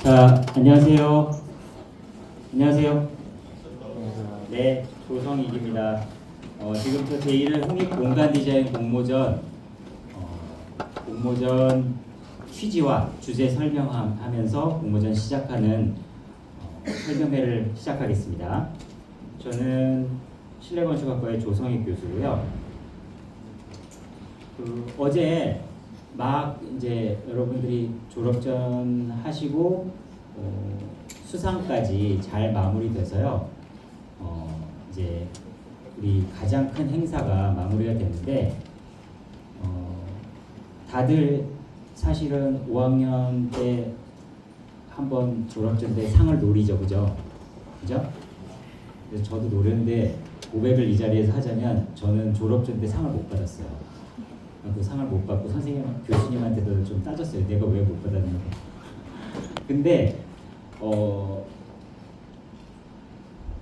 자, 안녕하세요. 안녕하세요. 네, 조성익입니다. 지금부터 제1회 홍익공간디자인 공모전 취지와 주제 설명하면서 공모전 시작하는 설명회를 시작하겠습니다. 저는 실내건축학과의 조성익 교수고요. 어제 막 이제 여러분들이 졸업전 하시고 수상까지 잘 마무리돼서요. 이제 우리 가장 큰 행사가 마무리가 됐는데 다들 사실은 5학년 때 한번 졸업전 때 상을 노리죠, 그죠? 그래서 저도 노렸는데 고백을 이 자리에서 하자면 저는 졸업전 때 상을 못 받았어요. 그 상을 못 받고 교수님한테도 좀 따졌어요. 내가 왜 못 받았는지. 근데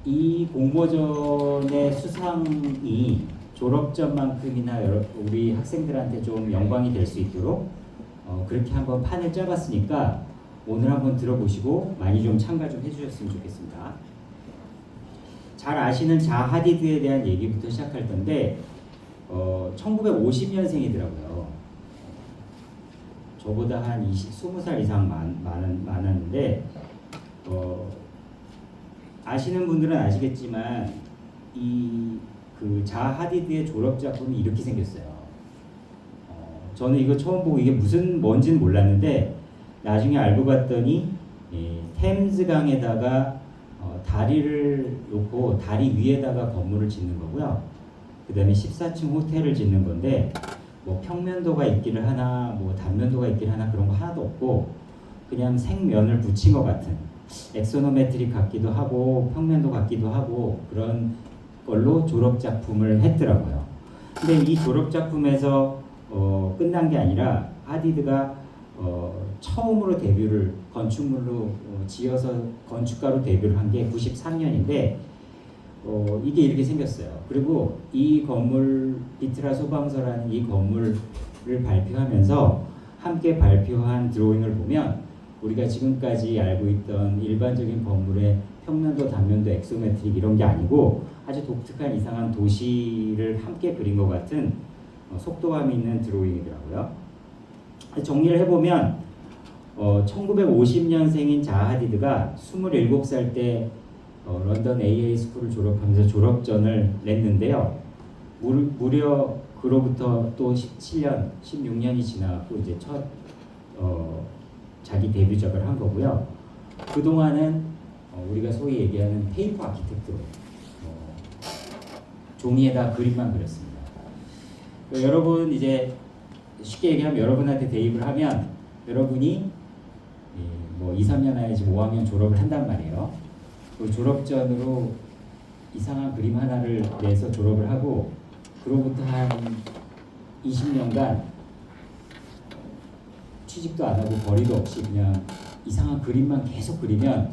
이 공모전의 수상이 졸업전만큼이나 우리 학생들한테 좀 영광이 될 수 있도록 그렇게 한번 판을 짜봤으니까 오늘 한번 들어보시고 많이 좀 참가 좀 해주셨으면 좋겠습니다. 잘 아시는 자하 하디드에 대한 얘기부터 시작할 건데 1950년생이더라고요. 저보다 한 20살 이상 많았는데 아시는 분들은 아시겠지만 그 자하 하디드의 졸업 작품이 이렇게 생겼어요. 저는 이거 처음 보고 이게 뭔지는 몰랐는데 나중에 알고 봤더니 템즈강에다가 다리를 놓고 다리 위에다가 건물을 짓는 거고요. 그 다음에 14층 호텔을 짓는 건데 뭐 평면도가 있기를 하나 뭐 단면도가 있기를 하나 그런 거 하나도 없고 그냥 생면을 붙인 것 같은 엑소노메트릭 같기도 하고 평면도 같기도 하고 그런 걸로 졸업작품을 했더라고요. 근데 이 졸업작품에서 끝난 게 아니라 하디드가 처음으로 데뷔를 건축물로 지어서 건축가로 데뷔를 한 게 93년인데 이게 이렇게 생겼어요. 그리고 이 건물 비트라 소방서라는 이 건물을 발표하면서 함께 발표한 드로잉을 보면 우리가 지금까지 알고 있던 일반적인 건물의 평면도, 단면도, 엑소메트릭 이런 게 아니고 아주 독특한 이상한 도시를 함께 그린 것 같은 속도감 있는 드로잉이더라고요. 정리를 해보면 1950년생인 자하 하디드가 27살 때 런던 AA 스쿨을 졸업하면서 졸업전을 냈는데요. 무려 그로부터 또 17년, 16년이 지나고 이제 첫 자기 데뷔작을 한 거고요. 그동안은 우리가 소위 얘기하는 페이퍼 아키텍트로 종이에다 그림만 그렸습니다. 여러분 이제 쉽게 얘기하면 여러분한테 대입을 하면 여러분이 뭐 2, 3년 안에 지금 5학년 졸업을 한단 말이에요. 그 졸업전으로 이상한 그림 하나를 내서 졸업을 하고 그로부터 한 20년간 취직도 안 하고 벌이도 없이 그냥 이상한 그림만 계속 그리면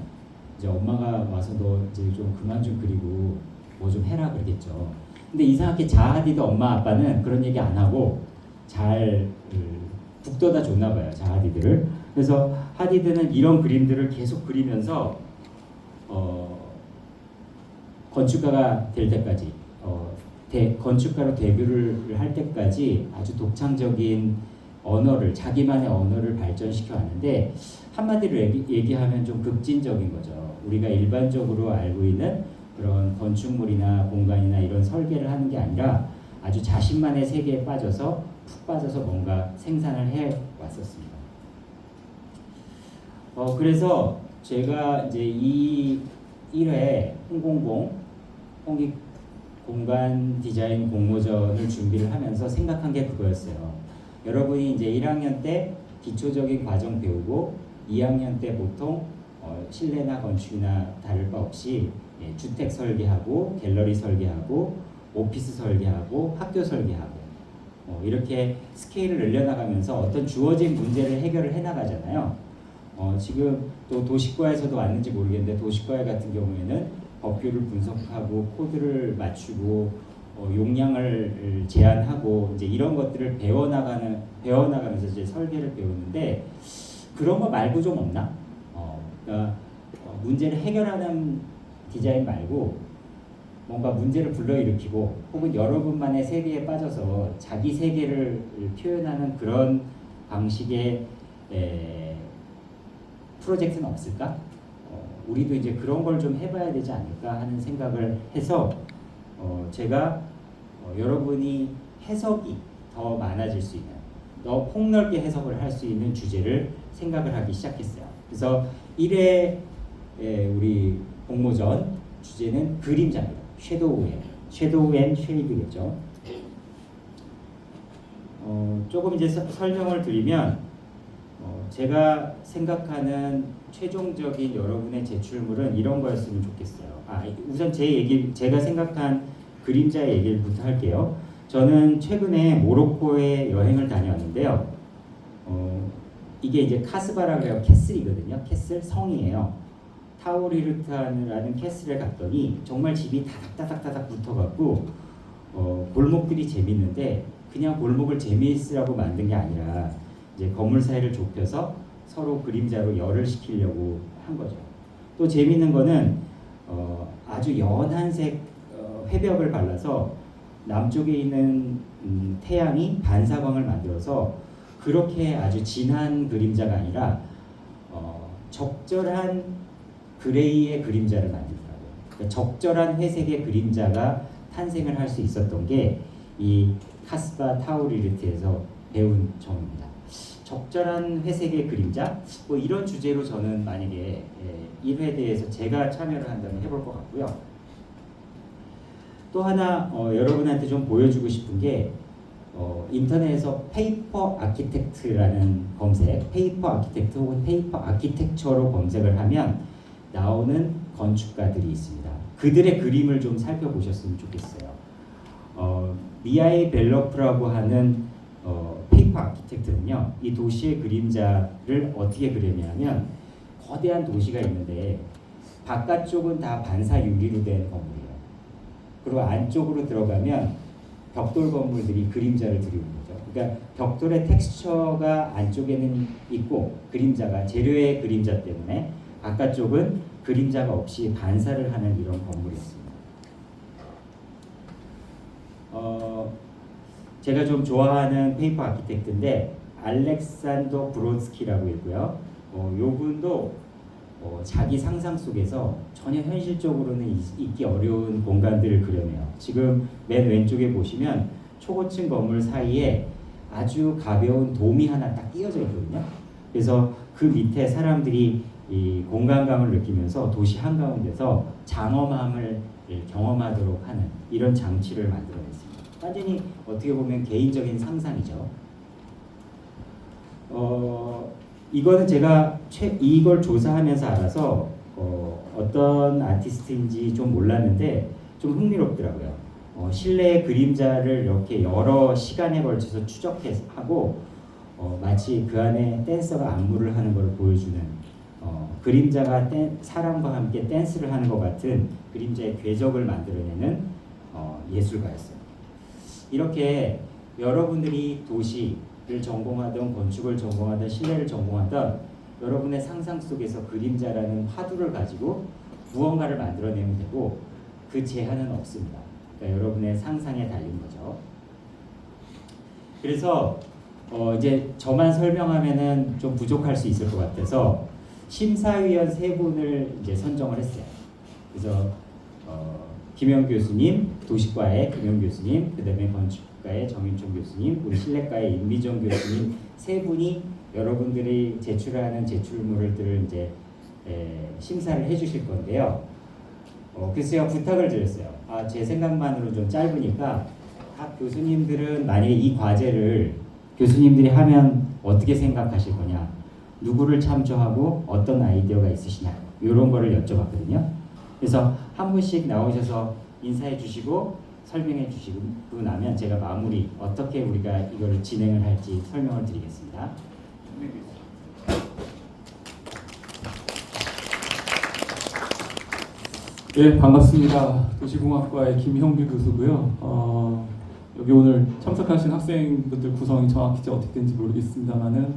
이제 엄마가 와서 너 이제 좀 그만 좀 그리고 뭐 좀 해라 그러겠죠. 근데 이상하게 자하 하디드 엄마 아빠는 그런 얘기 안 하고 잘 북돋아 줬나 봐요, 자하 하디드를. 그래서 하디드는 이런 그림들을 계속 그리면서 건축가가 될 때까지 건축가로 데뷔를 할 때까지 아주 독창적인 언어를 자기만의 언어를 발전시켜 왔는데 한마디로 얘기하면 좀 급진적인 거죠. 우리가 일반적으로 알고 있는 그런 건축물이나 공간이나 이런 설계를 하는 게 아니라 아주 자신만의 세계에 빠져서 푹 빠져서 뭔가 생산을 해 왔었습니다. 그래서 제가 이제 이 1회 홍익 공간 디자인 공모전을 준비를 하면서 생각한 게 그거였어요. 여러분이 이제 1학년 때 기초적인 과정 배우고 2학년 때 보통 실내나 건축이나 다를 바 없이 주택 설계하고 갤러리 설계하고 오피스 설계하고 학교 설계하고 이렇게 스케일을 늘려나가면서 어떤 주어진 문제를 해결을 해나가잖아요. 지금 또 도시과에서도 왔는지 모르겠는데 도시과 같은 경우에는 법규를 분석하고 코드를 맞추고 용량을 제한하고 이제 이런 것들을 배워나가면서 이제 설계를 배우는데 그런 거 말고 좀 없나? 그러니까 문제를 해결하는 디자인 말고 뭔가 문제를 불러일으키고 혹은 여러분만의 세계에 빠져서 자기 세계를 표현하는 그런 방식의 프로젝트는 없을까? 우리도 이제 그런 걸 좀 해봐야 되지 않을까 하는 생각을 해서 제가 여러분이 해석이 더 많아질 수 있는, 더 폭넓게 해석을 할 수 있는 주제를 생각을 하기 시작했어요. 그래서 1회 우리 공모전 주제는 그림자입니다. 섀도우 앤 쉐이드겠죠. 조금 이제 설명을 드리면 제가 생각하는 최종적인 여러분의 제출물은 이런 거였으면 좋겠어요. 우선 제가 생각한 그림자의 얘기부터 할게요. 저는 최근에 모로코에 여행을 다녀왔는데요. 이게 이제 카스바라고 캐슬이거든요. 캐슬 성이에요. 타우리르트라는 캐슬에 갔더니 정말 집이 다닥다닥 붙어갖고 골목들이 재밌는데 그냥 골목을 재미있으라고 만든 게 아니라 이제 건물 사이를 좁혀서 서로 그림자로 열을 시키려고 한 거죠. 또 재밌는 거는 아주 연한 색 회벽을 발라서 남쪽에 있는 태양이 반사광을 만들어서 그렇게 아주 진한 그림자가 아니라 적절한 그레이의 그림자를 만들더라고요. 그러니까 적절한 회색의 그림자가 탄생을 할 수 있었던 게 이 카스바 타우리르트에서 배운 점입니다. 적절한 회색의 그림자, 뭐 이런 주제로 저는 만약에 1회 대해서 제가 참여를 한다면 해볼 것 같고요. 또 하나 여러분한테 좀 보여주고 싶은 게 인터넷에서 페이퍼 아키텍트라는 검색, 페이퍼 아키텍트 혹은 페이퍼 아키텍처로 검색을 하면 나오는 건축가들이 있습니다. 그들의 그림을 좀 살펴보셨으면 좋겠어요. 미하일 벨로프라고 하는 페이퍼 아키텍트는요, 이 도시의 그림자를 어떻게 그렸냐면 거대한 도시가 있는데 바깥쪽은 다 반사 유리로 된 건물이에요. 그리고 안쪽으로 들어가면 벽돌 건물들이 그림자를 들이는 거죠. 그러니까 벽돌의 텍스처가 안쪽에는 있고 그림자가 재료의 그림자 때문에 바깥쪽은 그림자가 없이 반사를 하는 이런 건물이었습니다. 제가 좀 좋아하는 페이퍼 아키텍트인데 알렉산더 브로드스키라고 있고요. 요분도 자기 상상 속에서 전혀 현실적으로는 있기 어려운 공간들을 그려내요. 지금 맨 왼쪽에 보시면 초고층 건물 사이에 아주 가벼운 돔이 하나 딱 끼어져 있거든요. 그래서 그 밑에 사람들이 이 공간감을 느끼면서 도시 한가운데서 장엄함을 경험하도록 하는 이런 장치를 만들어냈습니다. 완전히 어떻게 보면 개인적인 상상이죠. 이거는 제가 이걸 조사하면서 알아서 어떤 아티스트인지 좀 몰랐는데 좀 흥미롭더라고요. 실내의 그림자를 이렇게 여러 시간에 걸쳐서 추적하고 마치 그 안에 댄서가 안무를 하는 것을 보여주는 그림자가 사람과 함께 댄스를 하는 것 같은 그림자의 궤적을 만들어내는 예술가였어요. 이렇게 여러분들이 도시를 전공하던 건축을 전공하던 실내를 전공하던 여러분의 상상 속에서 그림자라는 화두를 가지고 무언가를 만들어내면 되고 그 제한은 없습니다. 그러니까 여러분의 상상에 달린 거죠. 그래서 이제 저만 설명하면은 좀 부족할 수 있을 것 같아서 심사위원 3분을 이제 선정을 했어요. 그래서 김영 교수님, 도시과의 김영 교수님, 그다음에 건축과의 정인총 교수님, 우리 실내과의 임미정 교수님 3분이 여러분들이 제출하는 제출물들을 이제 심사를 해주실 건데요. 그래서 제가 부탁을 드렸어요. 제 생각만으로 좀 짧으니까 각 교수님들은 만약에 이 과제를 교수님들이 하면 어떻게 생각하실 거냐, 누구를 참조하고 어떤 아이디어가 있으시냐, 이런 거를 여쭤봤거든요. 그래서 한 분씩 나오셔서 인사해 주시고 설명해 주시고 나면 제가 마무리 어떻게 우리가 이거를 진행을 할지 설명을 드리겠습니다. 예, 반갑습니다. 도시공학과의 김형규 교수고요. 여기 오늘 참석하신 학생분들 구성이 정확히 어떻게 되는지 모르겠습니다만은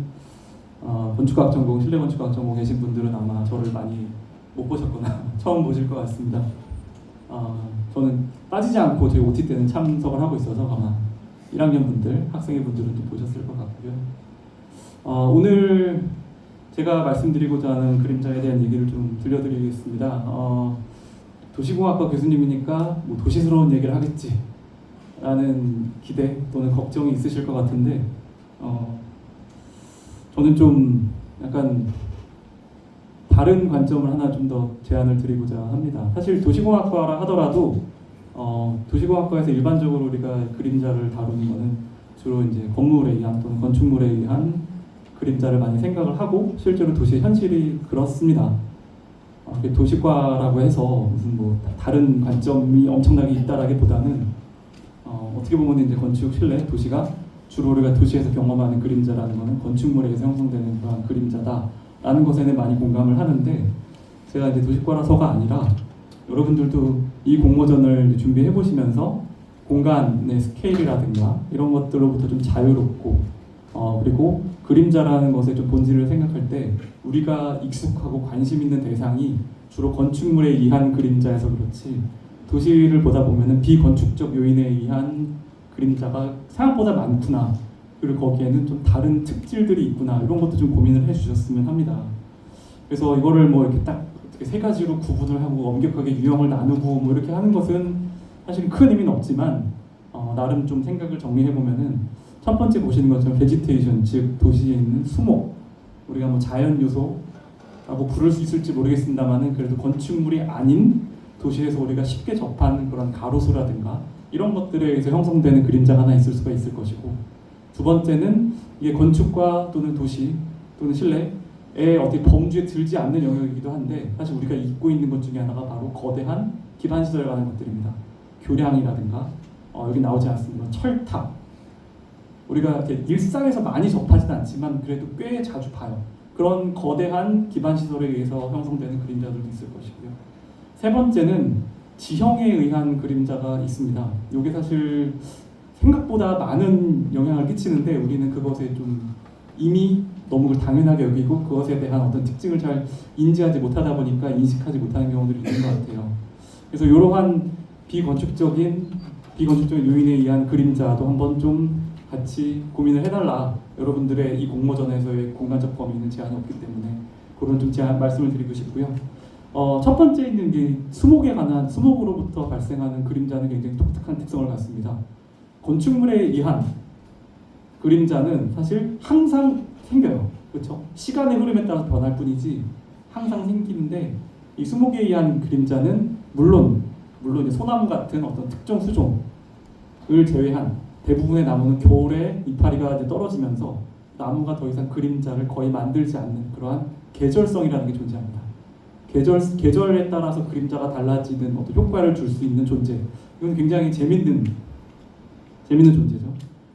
건축학 전공, 실내 건축학 전공 계신 분들은 아마 저를 많이 못 보셨거나 처음 보실 것 같습니다. 저는 빠지지 않고 저희 OT 때는 참석을 하고 있어서 아마 1학년 분들, 학생회 분들은 좀 보셨을 것 같고요. 오늘 제가 말씀드리고자 하는 그림자에 대한 얘기를 좀 들려드리겠습니다. 도시공학과 교수님이니까 뭐 도시스러운 얘기를 하겠지라는 기대 또는 걱정이 있으실 것 같은데 저는 좀 약간 다른 관점을 하나 좀 더 제안을 드리고자 합니다. 사실 도시공학과라 하더라도 도시공학과에서 일반적으로 우리가 그림자를 다루는 것은 주로 이제 건물에 의한 또는 건축물에 의한 그림자를 많이 생각을 하고 실제로 도시의 현실이 그렇습니다. 도시과라고 해서 무슨 뭐 다른 관점이 엄청나게 있다라기보다는 어떻게 보면 이제 건축, 실내, 도시가 주로 우리가 도시에서 경험하는 그림자라는 것은 건축물에 의해서 형성되는 그런 그림자다라는 것에는 많이 공감을 하는데 제가 이제 도시과라서가 아니라 여러분들도 이 공모전을 준비해 보시면서 공간의 스케일이라든가 이런 것들로부터 좀 자유롭고 그리고 그림자라는 것의 좀 본질을 생각할 때 우리가 익숙하고 관심 있는 대상이 주로 건축물에 의한 그림자에서 그렇지 도시를 보다 보면은 비건축적 요인에 의한 그림자가 생각보다 많구나. 그리고 거기에는 좀 다른 특질들이 있구나. 이런 것도 좀 고민을 해주셨으면 합니다. 그래서 이거를 뭐 이렇게 딱 어떻게 세 가지로 구분을 하고 엄격하게 유형을 나누고 뭐 이렇게 하는 것은 사실 큰 의미는 없지만 나름 좀 생각을 정리해 보면은 첫 번째 보시는 것처럼 베지테이션, 즉 도시에 있는 수목, 우리가 뭐 자연 요소라고 부를 수 있을지 모르겠습니다만은 그래도 건축물이 아닌 도시에서 우리가 쉽게 접하는 그런 가로수라든가 이런 것들에 의해서 형성되는 그림자가 하나 있을 수가 있을 것이고, 두 번째는 이게 건축과 또는 도시 또는 실내의 어디 범주에 들지 않는 영역이기도 한데 사실 우리가 잊고 있는 것 중에 하나가 바로 거대한 기반 시설에 관한 것들입니다. 교량이라든가 여기 나오지 않습니다. 철탑. 우리가 이렇게 일상에서 많이 접하지는 않지만 그래도 꽤 자주 봐요. 그런 거대한 기반 시설에 의해서 형성되는 그림자들도 있을 것이고요. 세 번째는 지형에 의한 그림자가 있습니다. 이게 사실 생각보다 많은 영향을 끼치는데 우리는 그것에 좀 이미 너무 당연하게 여기고 그것에 대한 어떤 특징을 잘 인지하지 못하다 보니까 인식하지 못하는 경우들이 있는 것 같아요. 그래서 이러한 비건축적인 요인에 의한 그림자도 한번 좀 같이 고민을 해달라. 여러분들의 이 공모전에서의 공간적 범위는 제한이 없기 때문에 그런 좀 말씀을 드리고 싶고요. 첫 번째 있는 게 수목으로부터 발생하는 그림자는 굉장히 독특한 특성을 갖습니다. 건축물에 의한 그림자는 사실 항상 생겨요. 그렇죠? 시간의 흐름에 따라서 변할 뿐이지 항상 생기는데 이 수목에 의한 그림자는 물론 이제 소나무 같은 어떤 특정 수종을 제외한 대부분의 나무는 겨울에 이파리가 이제 떨어지면서 나무가 더 이상 그림자를 거의 만들지 않는 그러한 계절성이라는 게 존재합니다. 계절에 따라서 그림자가 달라지는 어떤 효과를 줄 수 있는 존재. 이건 굉장히 재밌는 존재죠.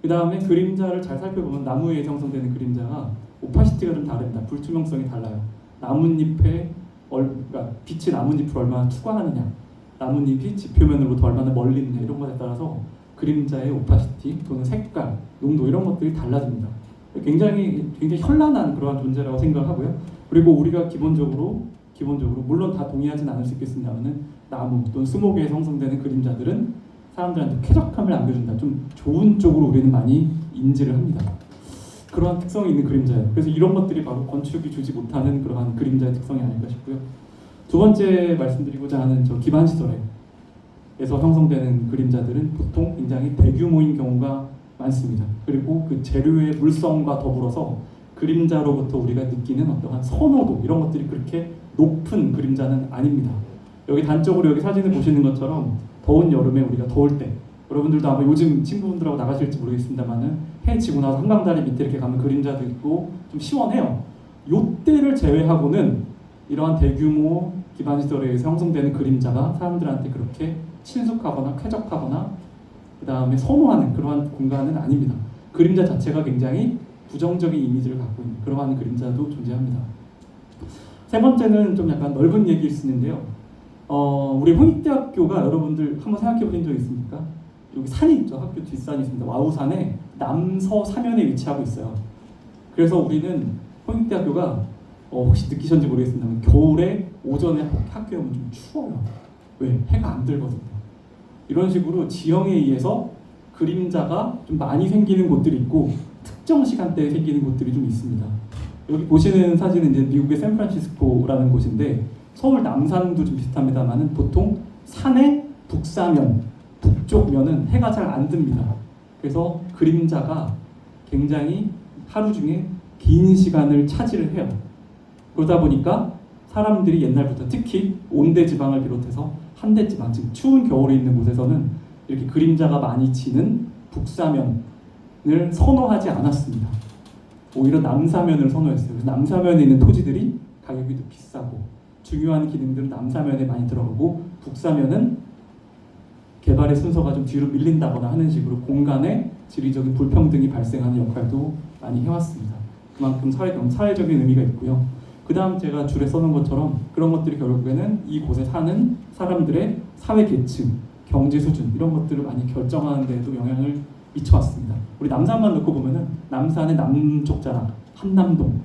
그 다음에 그림자를 잘 살펴보면 나무에 형성되는 그림자가 오파시티가 좀 다릅니다. 불투명성이 달라요. 나뭇잎에 그러니까 빛이 나뭇잎을 얼마나 투과하느냐, 나뭇잎이 지표면으로부터 얼마나 멀리 있느냐 이런 것에 따라서 그림자의 오파시티 또는 색깔, 농도 이런 것들이 달라집니다. 굉장히 현란한 그러한 존재라고 생각하고요. 그리고 우리가 기본적으로 물론 다 동의하진 않을 수 있겠습니다만은 나무 또는 수목에 형성되는 그림자들은 사람들한테 쾌적함을 안겨준다. 좀 좋은 쪽으로 우리는 많이 인지를 합니다. 그러한 특성이 있는 그림자예요. 그래서 이런 것들이 바로 건축이 주지 못하는 그러한 그림자의 특성이 아닐까 싶고요. 두 번째 말씀드리고자 하는 저 기반 시설에서 형성되는 그림자들은 보통 굉장히 대규모인 경우가 많습니다. 그리고 그 재료의 물성과 더불어서 그림자로부터 우리가 느끼는 어떠한 선호도 이런 것들이 그렇게 높은 그림자는 아닙니다. 여기 단적으로 여기 사진을 보시는 것처럼 더운 여름에 우리가 더울 때 여러분들도 아마 요즘 친구분들하고 나가실지 모르겠습니다만은 해 지고 나서 한강다리 밑에 이렇게 가면 그림자도 있고 좀 시원해요. 요때를 제외하고는 이러한 대규모 기반시설에 의해서 형성되는 그림자가 사람들한테 그렇게 친숙하거나 쾌적하거나 그 다음에 선호하는 그러한 공간은 아닙니다. 그림자 자체가 굉장히 부정적인 이미지를 갖고 있는 그러한 그림자도 존재합니다. 세 번째는 좀 약간 넓은 얘기일 수 있는데요. 우리 홍익대학교가 여러분들 한번 생각해 보신 적 있습니까? 여기 산이 있죠. 학교 뒷산이 있습니다. 와우산의 남서 사면에 위치하고 있어요. 그래서 우리는 홍익대학교가 혹시 느끼셨는지 모르겠습니다만 겨울에 오전에 학교에 오면 좀 추워요. 왜? 해가 안 들거든요. 이런 식으로 지형에 의해서 그림자가 좀 많이 생기는 곳들이 있고 특정 시간대에 생기는 곳들이 좀 있습니다. 여기 보시는 사진은 이제 미국의 샌프란시스코라는 곳인데 서울 남산도 좀 비슷합니다만은 보통 산의 북사면, 북쪽 면은 해가 잘 안 듭니다. 그래서 그림자가 굉장히 하루 중에 긴 시간을 차지를 해요. 그러다 보니까 사람들이 옛날부터 특히 온대 지방을 비롯해서 한대 지방, 즉 추운 겨울에 있는 곳에서는 이렇게 그림자가 많이 지는 북사면을 선호하지 않았습니다. 오히려 남사면을 선호했어요. 그래서 남사면에 있는 토지들이 가격이 더 비싸고 중요한 기능들은 남사면에 많이 들어가고 북사면은 개발의 순서가 좀 뒤로 밀린다거나 하는 식으로 공간에 지리적인 불평등이 발생하는 역할도 많이 해왔습니다. 그만큼 사회적인 의미가 있고요. 그 다음 제가 줄에 써놓은 것처럼 그런 것들이 결국에는 이곳에 사는 사람들의 사회 계층, 경제 수준 이런 것들을 많이 결정하는 데에도 영향을 미쳐왔습니다. 우리 남산만 놓고 보면은 남산의 남쪽 자락, 한남동,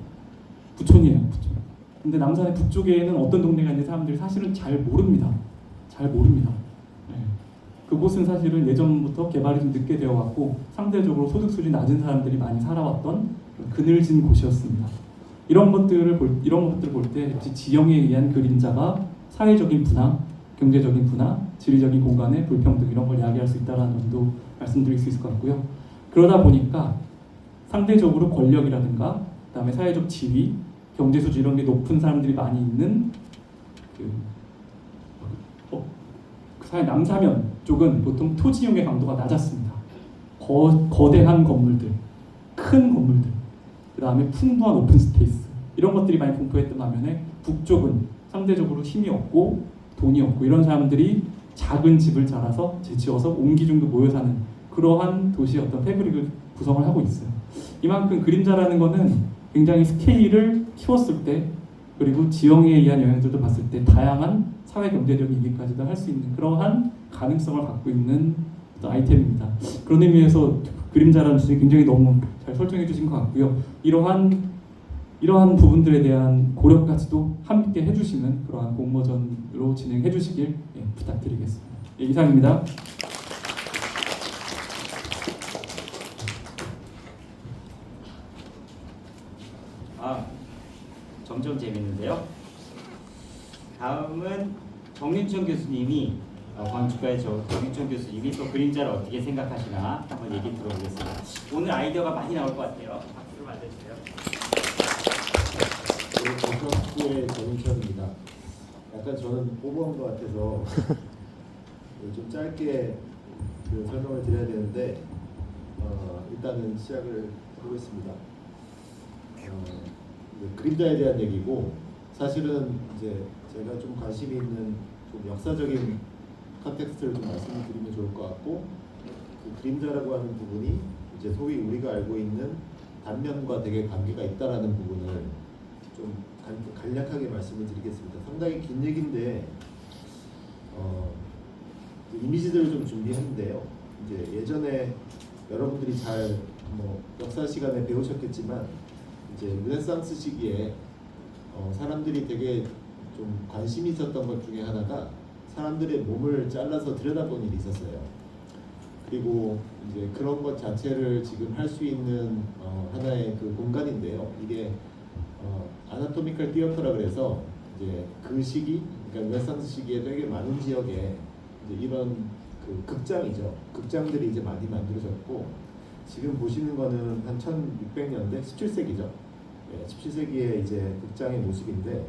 부촌이에요. 부촌. 근데 남산의 북쪽에는 어떤 동네가 있는지 사람들이 사실은 잘 모릅니다. 잘 모릅니다. 네. 그곳은 사실은 예전부터 개발이 좀 늦게 되어 왔고 상대적으로 소득 수준이 낮은 사람들이 많이 살아왔던 그늘진 곳이었습니다. 이런 것들을 볼 때 역시 지형에 의한 그림자가 사회적인 분화, 경제적인 분화, 지리적인 공간의 불평등 이런 걸 이야기할 수 있다는 점도 말씀드릴 수 있을 것 같고요. 그러다 보니까 상대적으로 권력이라든가 그다음에 사회적 지위, 경제 수준 이런 게 높은 사람들이 많이 있는 사회 남사면 쪽은 보통 토지 이용의 강도가 낮았습니다. 거대한 건물들, 큰 건물들, 그 다음에 풍부한 오픈 스페이스 이런 것들이 많이 공포했던 반면에 북쪽은 상대적으로 힘이 없고 돈이 없고 이런 사람들이 작은 집을 잘라서 지어서 옹기종도 모여 사는 그러한 도시의 어떤 패브릭을 구성을 하고 있어요. 이만큼 그림자라는 거는 굉장히 스케일을 키웠을 때 그리고 지형에 의한 영향들도 봤을 때 다양한 사회 경제적인 얘기까지도 할 수 있는 그러한 가능성을 갖고 있는 어떤 아이템입니다. 그런 의미에서 그림자라는 주제 굉장히 너무 잘 설정해 주신 것 같고요. 이러한 부분들에 대한 고려까지도 함께 해주시는 그러한 공모전으로 진행해 주시길 부탁드리겠습니다. 이상입니다. 점점 재밌는데요. 다음은 정윤천 교수님이 광주과의 정윤천 교수님이 또 그림자를 어떻게 생각하시나 한번 얘기 들어보겠습니다. 오늘 아이디어가 많이 나올 것 같아요. 박수를 맞아주세요. 정학부의 정윤천입니다. 약간 저는 뽑아온 것 같아서 좀 짧게 설명을 드려야 되는데 일단은 시작을 해보겠습니다. 그림자에 대한 얘기고 사실은 이제 제가 좀 관심이 있는 좀 역사적인 컨텍스트를 좀 말씀을 드리면 좋을 것 같고 그 그림자라고 하는 부분이 이제 소위 우리가 알고 있는 단면과 되게 관계가 있다라는 부분을 좀 간략하게 말씀을 드리겠습니다. 상당히 긴 얘기인데 이미지들을 좀 준비했는데요. 이제 예전에 여러분들이 잘 역사 시간에 배우셨겠지만 이제 르네상스 시기에 사람들이 되게 좀 관심이 있었던 것 중에 하나가 사람들의 몸을 잘라서 들여다본 일이 있었어요. 그리고 이제 그런 것 자체를 지금 할 수 있는 하나의 그 공간인데요. 이게 아나토미컬 티어터라 그래서 이제 그 시기, 그러니까 르네상스 시기에 되게 많은 지역에 이제 이런 그 극장이죠. 극장들이 이제 많이 만들어졌고 지금 보시는 거는 한 1600년대, 17세기죠. 17세기의 이제 극장의 모습인데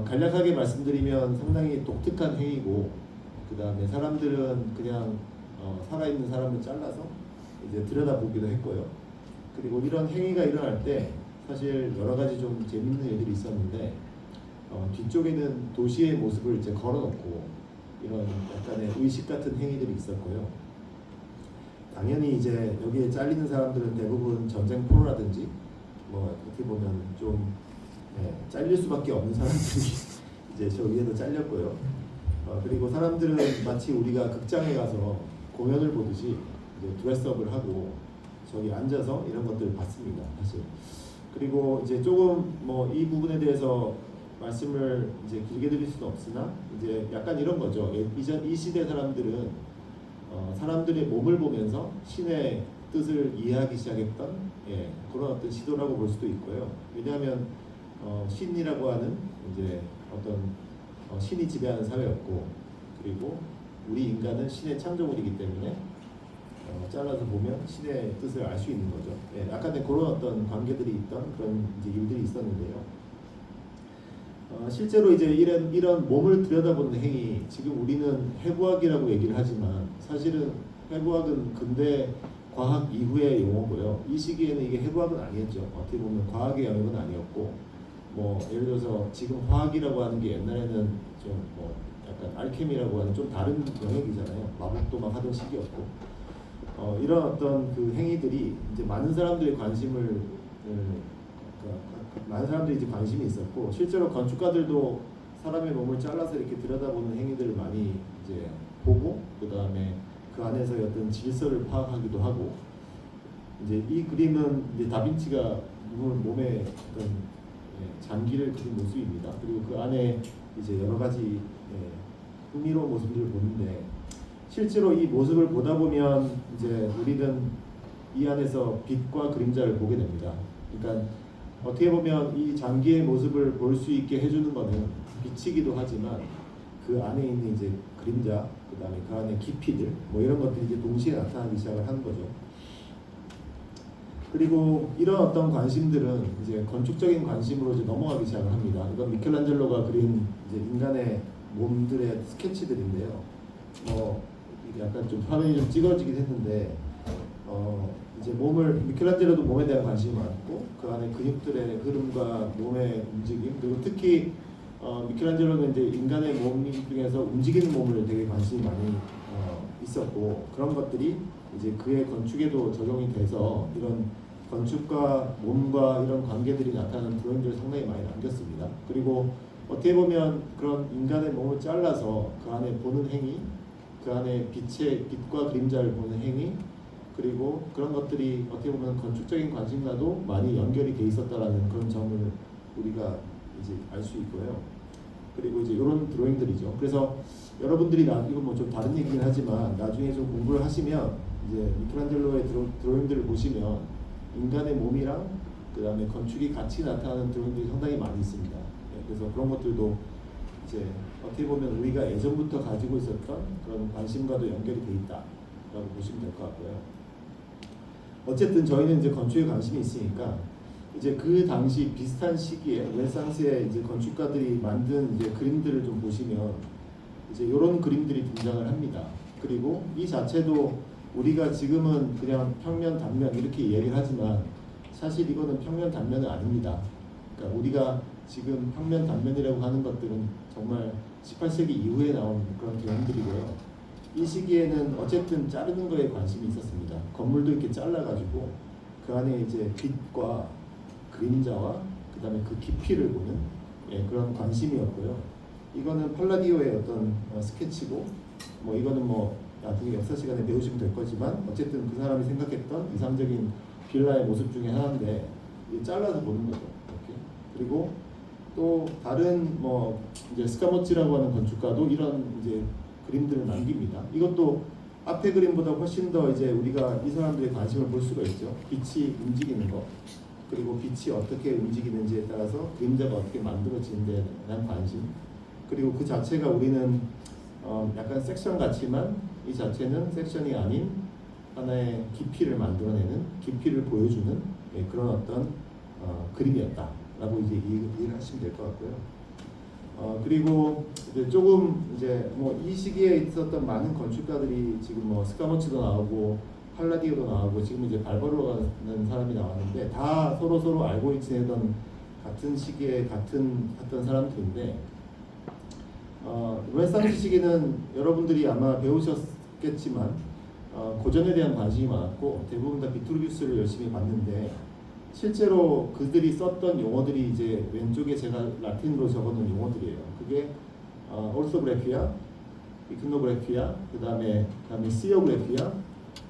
간략하게 말씀드리면 상당히 독특한 행위고 그 다음에 사람들은 그냥 살아있는 사람을 잘라서 이제 들여다보기도 했고요. 그리고 이런 행위가 일어날 때 사실 여러 가지 좀 재밌는 일들이 있었는데 뒤쪽에는 도시의 모습을 이제 걸어놓고 이런 약간의 의식 같은 행위들이 있었고요. 당연히 이제 여기에 잘리는 사람들은 대부분 전쟁 포로라든지 어떻게 보면 좀 잘릴 수밖에 없는 사람들이 이제 저 위에도 잘렸고요. 그리고 사람들은 마치 우리가 극장에 가서 공연을 보듯이 이제 드레스업을 하고 저기 앉아서 이런 것들을 봤습니다. 사실 그리고 이제 조금 뭐 이 부분에 대해서 말씀을 이제 길게 드릴 수는 없으나 이제 약간 이런 거죠. 이전 이 시대 사람들은 사람들의 몸을 보면서 신의 뜻을 이해하기 시작했던 그런 어떤 시도라고 볼 수도 있고요. 왜냐하면 신이라고 하는 이제 어떤 신이 지배하는 사회였고, 그리고 우리 인간은 신의 창조물이기 때문에 잘라서 보면 신의 뜻을 알 수 있는 거죠. 약간의 그런 어떤 관계들이 있던 그런 이제 일들이 있었는데요. 실제로 이제 이런 몸을 들여다보는 행위, 지금 우리는 해부학이라고 얘기를 하지만 사실은 해부학은 근대 과학 이후의 용어고요. 이 시기에는 이게 해부학은 아니었죠. 어떻게 보면 과학의 영역은 아니었고, 뭐 예를 들어서 지금 화학이라고 하는 게 옛날에는 좀 뭐 약간 알케미라고 하는 좀 다른 영역이잖아요. 마법도 막 하던 시기였고, 이런 어떤 그 행위들이 이제 많은 사람들의 관심을 많은 사람들이 이제 관심이 있었고, 실제로 건축가들도 사람의 몸을 잘라서 이렇게 들여다보는 행위들을 많이 이제 보고, 그 다음에 그 안에서의 어떤 질서를 파악하기도 하고, 이제 이 그림은 이제 다빈치가 몸의 어떤 장기를 그린 모습입니다. 그리고 그 안에 이제 여러 가지 흥미로운 모습들을 보는데, 실제로 이 모습을 보다 보면 이제 우리는 이 안에서 빛과 그림자를 보게 됩니다. 그러니까 어떻게 보면 이 장기의 모습을 볼 수 있게 해주는 것은 빛이기도 하지만 그 안에 있는 이제 그림자, 그 다음에 그 안에 깊이들, 뭐 이런 것들이 이제 동시에 나타나기 시작을 하는 거죠. 그리고 이런 어떤 관심들은 이제 건축적인 관심으로 이제 넘어가기 시작을 합니다. 이건 미켈란젤로가 그린 이제 인간의 몸들의 스케치들인데요. 이게 약간 좀 화면이 좀 찌그러지긴 했는데, 이제 미켈란젤로도 몸에 대한 관심이 많고, 그 안에 근육들의 흐름과 몸의 움직임, 그리고 특히 미켈란젤로는 이제 인간의 몸 중에서 움직이는 몸을 되게 관심이 많이 있었고, 그런 것들이 이제 그의 건축에도 적용이 돼서 이런 건축과 몸과 이런 관계들이 나타나는 드로잉들을 상당히 많이 남겼습니다. 그리고 어떻게 보면 그런 인간의 몸을 잘라서 그 안에 보는 행위, 그 안에 빛과 그림자를 보는 행위, 그리고 그런 것들이 어떻게 보면 건축적인 관심과도 많이 연결이 돼 있었다라는 그런 점을 우리가 이제 알 수 있고요. 그리고 이제 이런 드로잉들이죠. 그래서 여러분들이 이건 뭐 좀 다른 얘기긴 하지만 나중에 좀 공부를 하시면 이제 미켈란젤로의 드로잉들을 보시면 인간의 몸이랑 그 다음에 건축이 같이 나타나는 드로잉들이 상당히 많이 있습니다. 그래서 그런 것들도 이제 어떻게 보면 우리가 예전부터 가지고 있었던 그런 관심과도 연결이 돼 있다라고 보시면 될 것 같고요. 어쨌든 저희는 이제 건축에 관심이 있으니까 이제 그 당시 비슷한 시기에 르네상스의 이제 건축가들이 만든 이제 그림들을 좀 보시면 이제 이런 그림들이 등장을 합니다. 그리고 이 자체도 우리가 지금은 그냥 평면, 단면 이렇게 이야기를 하지만 사실 이거는 평면, 단면은 아닙니다. 그러니까 우리가 지금 평면, 단면이라고 하는 것들은 정말 18세기 이후에 나온 그런 개념들이고요. 이 시기에는 어쨌든 자르는 거에 관심이 있었습니다. 건물도 이렇게 잘라가지고 그 안에 이제 빛과 그림자와 그 다음에 그 깊이를 보는 그런 관심이었고요. 이거는 팔라디오의 어떤 스케치고, 뭐 이거는 뭐 나중에 역사 시간에 배우시면 될 거지만 어쨌든 그 사람이 생각했던 이상적인 빌라의 모습 중에 하나인데 잘라서 보는 거죠. 이렇게. 그리고 또 다른 뭐 이제 스카모치라고 하는 건축가도 이런 이제 그림들을 남깁니다. 이것도 앞에 그림보다 훨씬 더 이제 우리가 이 사람들의 관심을 볼 수가 있죠. 빛이 움직이는 것, 그리고 빛이 어떻게 움직이는지에 따라서 그림자가 어떻게 만들어지는데 대한 관심, 그리고 그 자체가 우리는 약간 섹션 같지만 이 자체는 섹션이 아닌 하나의 깊이를 만들어내는, 깊이를 보여주는 그런 어떤 그림이었다라고 이제 이해를 하시면 될 것 같고요. 그리고 이제 조금 이제 뭐 이 시기에 있었던 많은 건축가들이 지금 뭐 스카모치도 나오고 팔라디오도 나오고 지금 이제 발바로라는 사람이 나왔는데 다 서로 알고 지내던 같은 시기에 같은 했던 사람들인데, 르네상스 시기는 여러분들이 아마 배우셨겠지만 고전에 대한 관심이 많았고 대부분 다 비트루비우스를 열심히 봤는데, 실제로 그들이 썼던 용어들이 이제 왼쪽에 제가 라틴으로 적어놓은 용어들이에요. 그게 올소그래피아, 이크노그래피아, 그다음에 시오그래피아,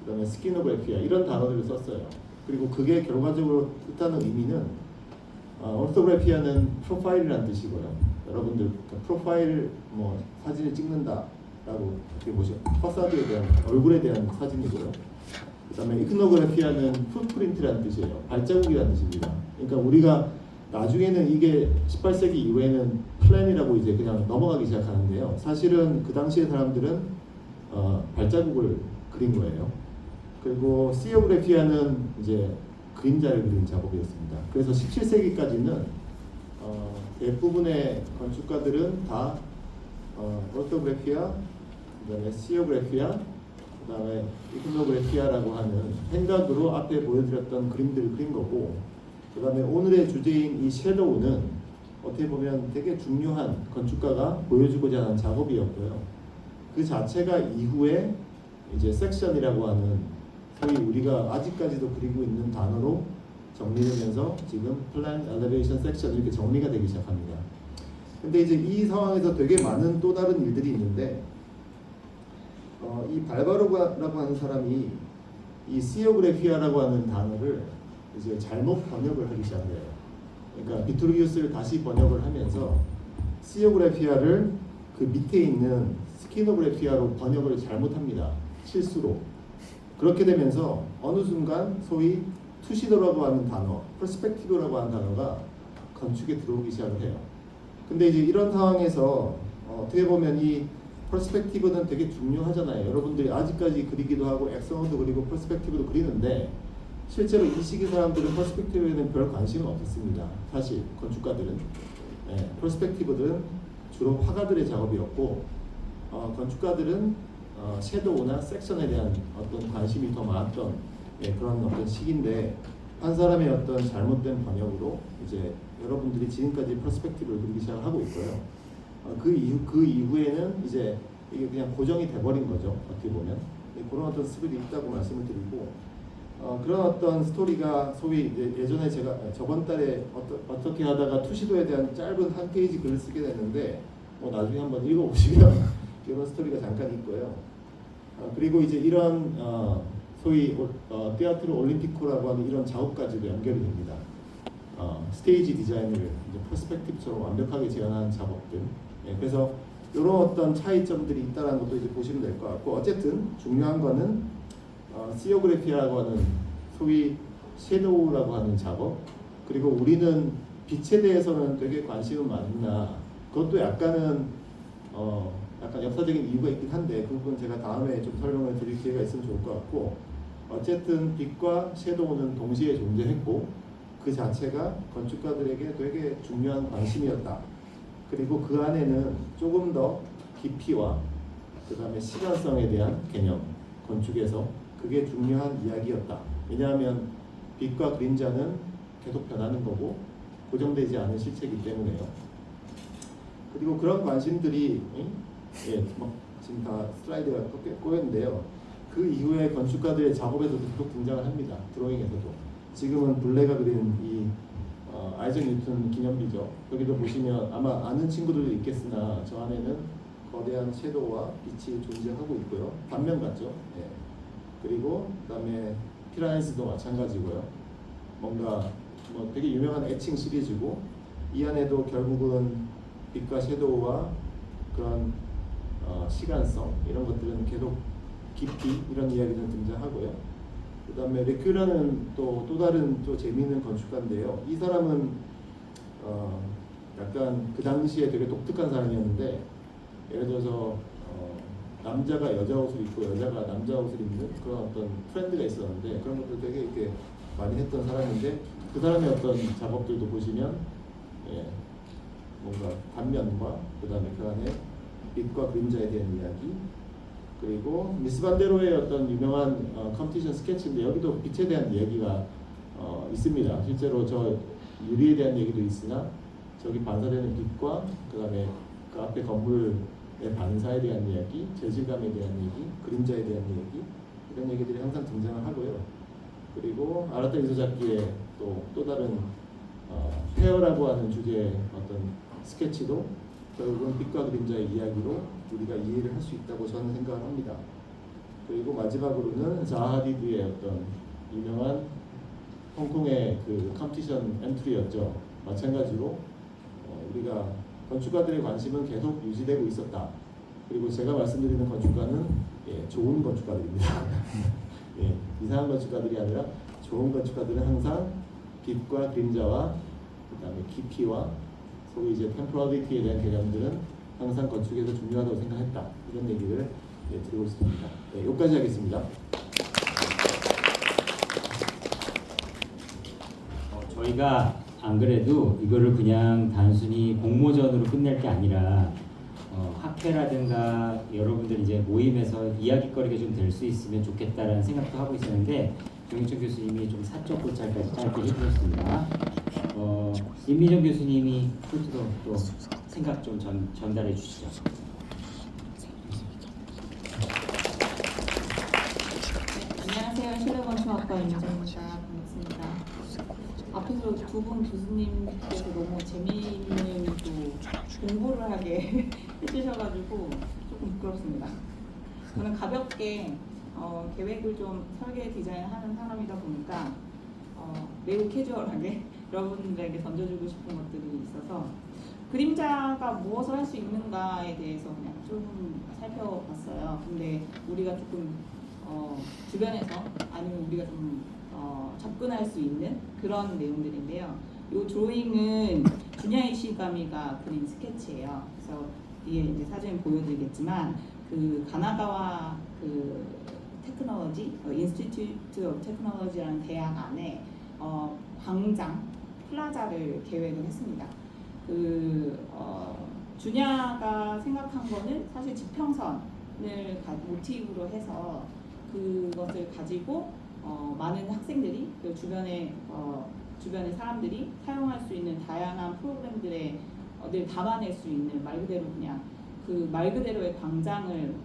그다음에 스키노그래피아 이런 단어들을 썼어요. 그리고 그게 결과적으로 뜻하는 의미는 오르토그래피아는 프로파일이라는 뜻이고요. 여러분들 프로파일 뭐 사진을 찍는다라고 이렇게 보시죠. 파사드에 대한 얼굴에 대한 사진이고요. 그다음에 이크노그래피아는 풋프린트라는 뜻이에요. 발자국이라는 뜻입니다. 그러니까 우리가 나중에는 이게 18세기 이후에는 플랜이라고 이제 그냥 넘어가기 시작하는데요. 사실은 그 당시에 사람들은 발자국을 그린 거예요. 그리고 시오그래피아는 이제 그림자를 그리는 작업이었습니다. 그래서 17세기까지는 대부분의 건축가들은 다 오르토그래피아, 그다음에 시오그래피아, 그다음에 이크노그래피아라고 하는 생각으로 앞에 보여드렸던 그림들을 그린 거고, 그다음에 오늘의 주제인 이 섀도우는 어떻게 보면 되게 중요한 건축가가 보여주고자 하는 작업이었고요. 그 자체가 이후에 이제 섹션이라고 하는 소위 우리가 아직까지도 그리고 있는 단어로 정리되면서 지금 플랜, 엘리베이션, 섹션 이렇게 정리가 되기 시작합니다. 근데 이제 이 상황에서 되게 많은 또 다른 일들이 있는데 이 발바로라고 하는 사람이 이 시오그래피아라고 하는 단어를 이제 잘못 번역을 하기 시작해요. 그러니까 비트루기우스를 다시 번역을 하면서 시오그래피아를 그 밑에 있는 스키노그래피아로 번역을 잘못합니다. 실수로. 그렇게 되면서 어느 순간 소위 투시도라고 하는 단어, 퍼스펙티브라고 하는 단어가 건축에 들어오기 시작을 해요. 근데 이제 이런 상황에서 어떻게 보면 이 퍼스펙티브는 되게 중요하잖아요. 여러분들이 아직까지 그리기도 하고 액션도 그리고 퍼스펙티브도 그리는데 실제로 이 시기 사람들은 퍼스펙티브에는 별 관심은 없었습니다. 사실 건축가들은 퍼스펙티브들은 주로 화가들의 작업이었고 건축가들은 섀도우나 섹션에 대한 어떤 관심이 더 많았던 그런 어떤 시기인데 한 사람의 어떤 잘못된 번역으로 이제 여러분들이 지금까지 퍼스펙티브를 그리기 시작하고 있고요. 그 이후에는 이제 이게 그냥 고정이 돼버린 거죠. 어떻게 보면 그런 어떤 스릴이 있다고 말씀을 드리고 그런 어떤 스토리가 소위 예전에 제가 저번 달에 어떻게 하다가 투시도에 대한 짧은 한 페이지 글을 쓰게 됐는데 나중에 한번 읽어보시면 이런 스토리가 잠깐 있고요. 그리고 이제 이런 소위 테아트로 올림피코라고 하는 이런 작업까지도 연결이 됩니다. 스테이지 디자인을 이제 퍼스펙티브처럼 완벽하게 재현하는 작업들. 그래서 이런 어떤 차이점들이 있다는 것도 이제 보시면 될 것 같고, 어쨌든 중요한 거는 시오그래피아라고 하는 소위 섀도우라고 하는 작업, 그리고 우리는 빛에 대해서는 되게 관심은 많나, 그것도 약간 역사적인 이유가 있긴 한데 그 부분 제가 다음에 좀 설명을 드릴 기회가 있으면 좋을 것 같고, 어쨌든 빛과 섀도우는 동시에 존재했고 그 자체가 건축가들에게 되게 중요한 관심이었다. 그리고 그 안에는 조금 더 깊이와 그 다음에 시간성에 대한 개념, 건축에서 그게 중요한 이야기였다. 왜냐하면 빛과 그림자는 계속 변하는 거고 고정되지 않은 실체이기 때문에요. 그리고 그런 관심들이 지금 다 슬라이드가 꼬였는데요. 그 이후에 건축가들의 작업에서도 계속 등장을 합니다. 드로잉에서도. 지금은 블레가 그린 이 아이작 뉴턴 기념비죠. 여기도 보시면 아마 아는 친구들도 있겠으나 저 안에는 거대한 섀도우와 빛이 존재하고 있고요. 단면 같죠. 그리고 그다음에 피라미드도 마찬가지고요. 뭔가 되게 유명한 애칭 시리즈고 이 안에도 결국은 빛과 섀도우와 그런 시간성 이런 것들은 계속 깊이 이런 이야기는 등장하고요. 그 다음에 레큐라는 또 다른 또 재미있는 건축가인데요. 이 사람은 약간 그 당시에 되게 독특한 사람이었는데, 예를 들어서 남자가 여자 옷을 입고 여자가 남자 옷을 입는 그런 어떤 트렌드가 있었는데 그런 것들 되게 이렇게 많이 했던 사람인데, 그 사람의 어떤 작업들도 보시면 뭔가 단면과 그 다음에 그 안에 빛과 그림자에 대한 이야기, 그리고 미스 반데로의 어떤 유명한 컴피티션 스케치인데 여기도 빛에 대한 이야기가 있습니다. 실제로 저 유리에 대한 얘기도 있으나 저기 반사되는 빛과 그 다음에 그 앞에 건물의 반사에 대한 이야기, 재질감에 대한 얘기, 그림자에 대한 얘기, 이런 얘기들이 항상 등장을 하고요. 그리고 아라타 이소자키의 또 다른 페어라고 하는 주제의 어떤 스케치도 결국은 빛과 그림자의 이야기로 우리가 이해를 할 수 있다고 저는 생각을 합니다. 그리고 마지막으로는 자하디드의 어떤 유명한 홍콩의 그 컴피티션 엔트리였죠. 마찬가지로 우리가 건축가들의 관심은 계속 유지되고 있었다. 그리고 제가 말씀드리는 건축가는 좋은 건축가들입니다. 이상한 건축가들이 아니라 좋은 건축가들은 항상 빛과 그림자와 그다음에 깊이와 소위 이제 템포럴리티에 대한 개념들은 항상 건축에서 중요하다고 생각했다. 이런 얘기를 드리고 있습니다. 여기까지 하겠습니다. 저희가 안 그래도 이거를 그냥 단순히 공모전으로 끝낼 게 아니라 학회라든가 여러분들 이제 모임에서 이야기거리가 좀 될 수 있으면 좋겠다라는 생각도 하고 있었는데 정익철 교수님이 좀 사적 고찰까지 짧게 해주셨습니다. 임미정 교수님이 끝으로 또 생각 좀 전달해 주시죠. 안녕하세요. 실내건축학과 임미정입니다. 반갑습니다. 앞에서 두 분 교수님께서 너무 재미있는 또 공부를 하게 해주셔가지고 조금 부끄럽습니다. 저는 가볍게 계획을 좀 설계 디자인하는 사람이다 보니까 매우 캐주얼하게 여러분들에게 던져주고 싶은 것들이 있어서 그림자가 무엇을 할 수 있는가에 대해서 그냥 좀 살펴봤어요. 근데 우리가 조금 주변에서 아니면 우리가 좀 접근할 수 있는 그런 내용들인데요. 이 드로잉은 준야 이시가미가 그린 스케치예요. 그래서 뒤에 이제 사진 보여드리겠지만 그 가나가와 그 테크놀로지, 인스티튜트 오브 테크놀로지라는 대학 안에 광장, 플라자를 계획을 했습니다. 준야가 생각한 거는 사실 지평선을 모티브로 해서 그것을 가지고 많은 학생들이 그 주변의 사람들이 사용할 수 있는 다양한 프로그램들에 늘 담아낼 수 있는 말 그대로 그냥 그 말 그대로의 광장을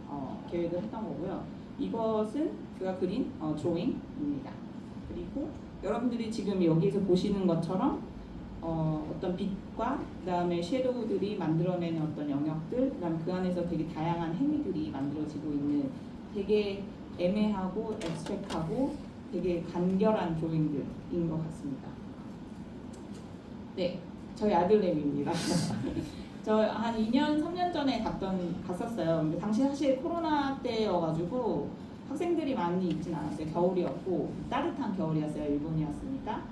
계획을 했던 거고요. 이것은 그가 그린 드로잉입니다. 그리고 여러분들이 지금 여기에서 보시는 것처럼 어떤 빛과 그다음에 섀도우들이 만들어내는 어떤 영역들, 그다음 그 안에서 되게 다양한 행위들이 만들어지고 있는 되게 애매하고 앱스트랙하고 되게 간결한 드로잉들인 것 같습니다. 네, 저희 아들내미입니다. 저 한 2년, 3년 전에 갔었어요. 근데 당시 사실 코로나 때여가지고 학생들이 많이 있진 않았어요. 겨울이었고 따뜻한 겨울이었어요. 일본이었으니까.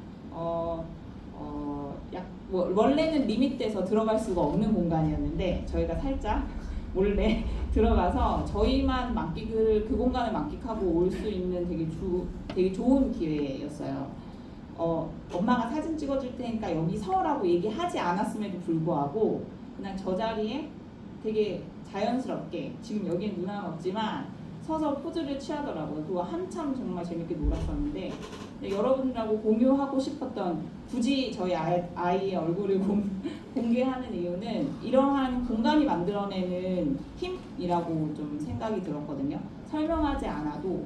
원래는 리밋돼서 들어갈 수가 없는 공간이었는데 저희가 살짝 몰래 들어가서 저희만 그 공간을 만끽하고 올 수 있는 되게 좋은 기회였어요. 엄마가 사진 찍어줄 테니까 여기 서라고 얘기하지 않았음에도 불구하고 그냥 저 자리에 되게 자연스럽게 지금 여기엔 누나는 없지만 서서 포즈를 취하더라고요. 그거 한참 정말 재밌게 놀았었는데 여러분들하고 공유하고 싶었던 굳이 저희 아이의 얼굴을 공개하는 이유는 이러한 공간이 만들어내는 힘이라고 좀 생각이 들었거든요. 설명하지 않아도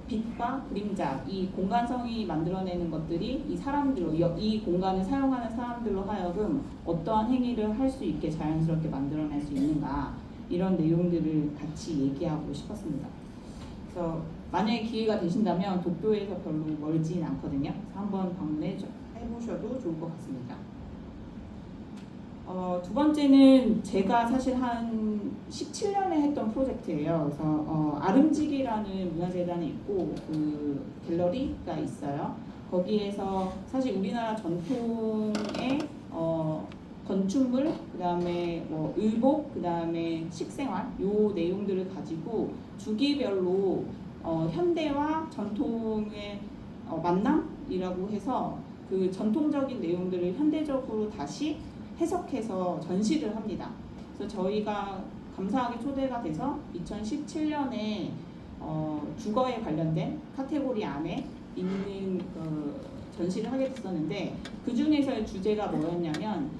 빛과 그림자, 이 공간성이 만들어내는 것들이 이 공간을 사용하는 사람들로 하여금 어떠한 행위를 할 수 있게 자연스럽게 만들어낼 수 있는가 이런 내용들을 같이 얘기하고 싶었습니다. 그래서 만약에 기회가 되신다면 도쿄에서 별로 멀진 않거든요. 그래서 한번 방문해보셔도 좋을 것 같습니다. 두 번째는 제가 사실 한 17년에 했던 프로젝트예요. 그래서 아름지기라는 문화재단이 있고 그 갤러리가 있어요. 거기에서 사실 우리나라 전통의 건축물, 그다음에 의복, 그다음에 식생활 요 내용들을 가지고 주기별로 현대와 전통의 만남이라고 해서 그 전통적인 내용들을 현대적으로 다시 해석해서 전시를 합니다. 그래서 저희가 감사하게 초대가 돼서 2017년에 주거에 관련된 카테고리 안에 있는 전시를 하게 됐었는데 그 중에서의 주제가 뭐였냐면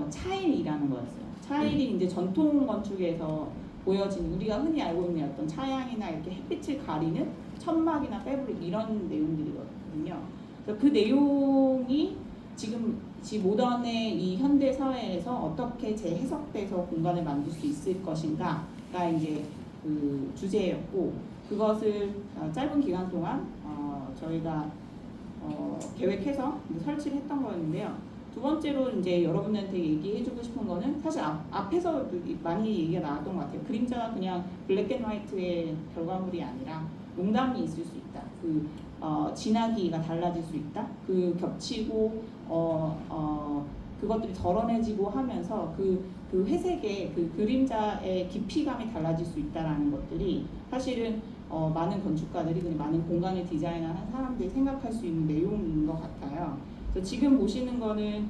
차일이라는 거였어요. 차일이 이제 전통 건축에서 보여진 우리가 흔히 알고 있는 어떤 차양이나 이렇게 햇빛을 가리는 천막이나 패브릭 이런 내용들이거든요. 그래서 그 내용이 지금 모던의 이 현대 사회에서 어떻게 재해석돼서 공간을 만들 수 있을 것인가가 이제 그 주제였고 그것을 짧은 기간 동안 저희가 계획해서 설치를 했던 거였는데요. 두 번째로 이제 여러분한테 얘기해주고 싶은 거는 사실 앞에서 많이 얘기가 나왔던 것 같아요. 그림자가 그냥 블랙 앤 화이트의 결과물이 아니라 농담이 있을 수 있다. 진하기가 달라질 수 있다. 겹치고 그것들이 덜어내지고 하면서 그 회색의 그 그림자의 깊이감이 달라질 수 있다라는 것들이 사실은 많은 건축가들이 그리고 많은 공간을 디자인하는 사람들이 생각할 수 있는 내용인 것 같아요. 그래서 지금 보시는 거는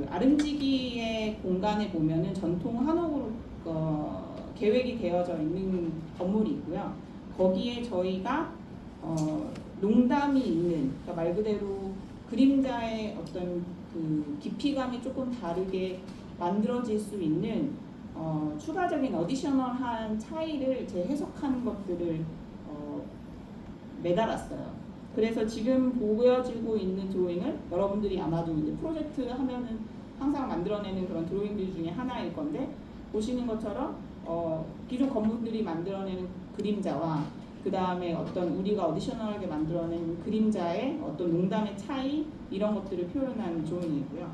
아름지기의 공간에 보면은 전통 한옥으로 계획이 되어져 있는 건물이 있고요. 거기에 저희가 농담이 있는, 그러니까 말 그대로 그림자의 어떤 그 깊이감이 조금 다르게 만들어질 수 있는 추가적인 어디셔널한 차이를 제 해석하는 것들을 매달았어요. 그래서 지금 보여지고 있는 드로잉은 여러분들이 아마도 이제 프로젝트 하면은 항상 만들어내는 그런 드로잉들 중에 하나일 건데, 보시는 것처럼 기존 건물들이 만들어내는 그림자와 그 다음에 어떤 우리가 어디셔널하게 만들어낸 그림자의 어떤 농담의 차이, 이런 것들을 표현한 드로잉이고요.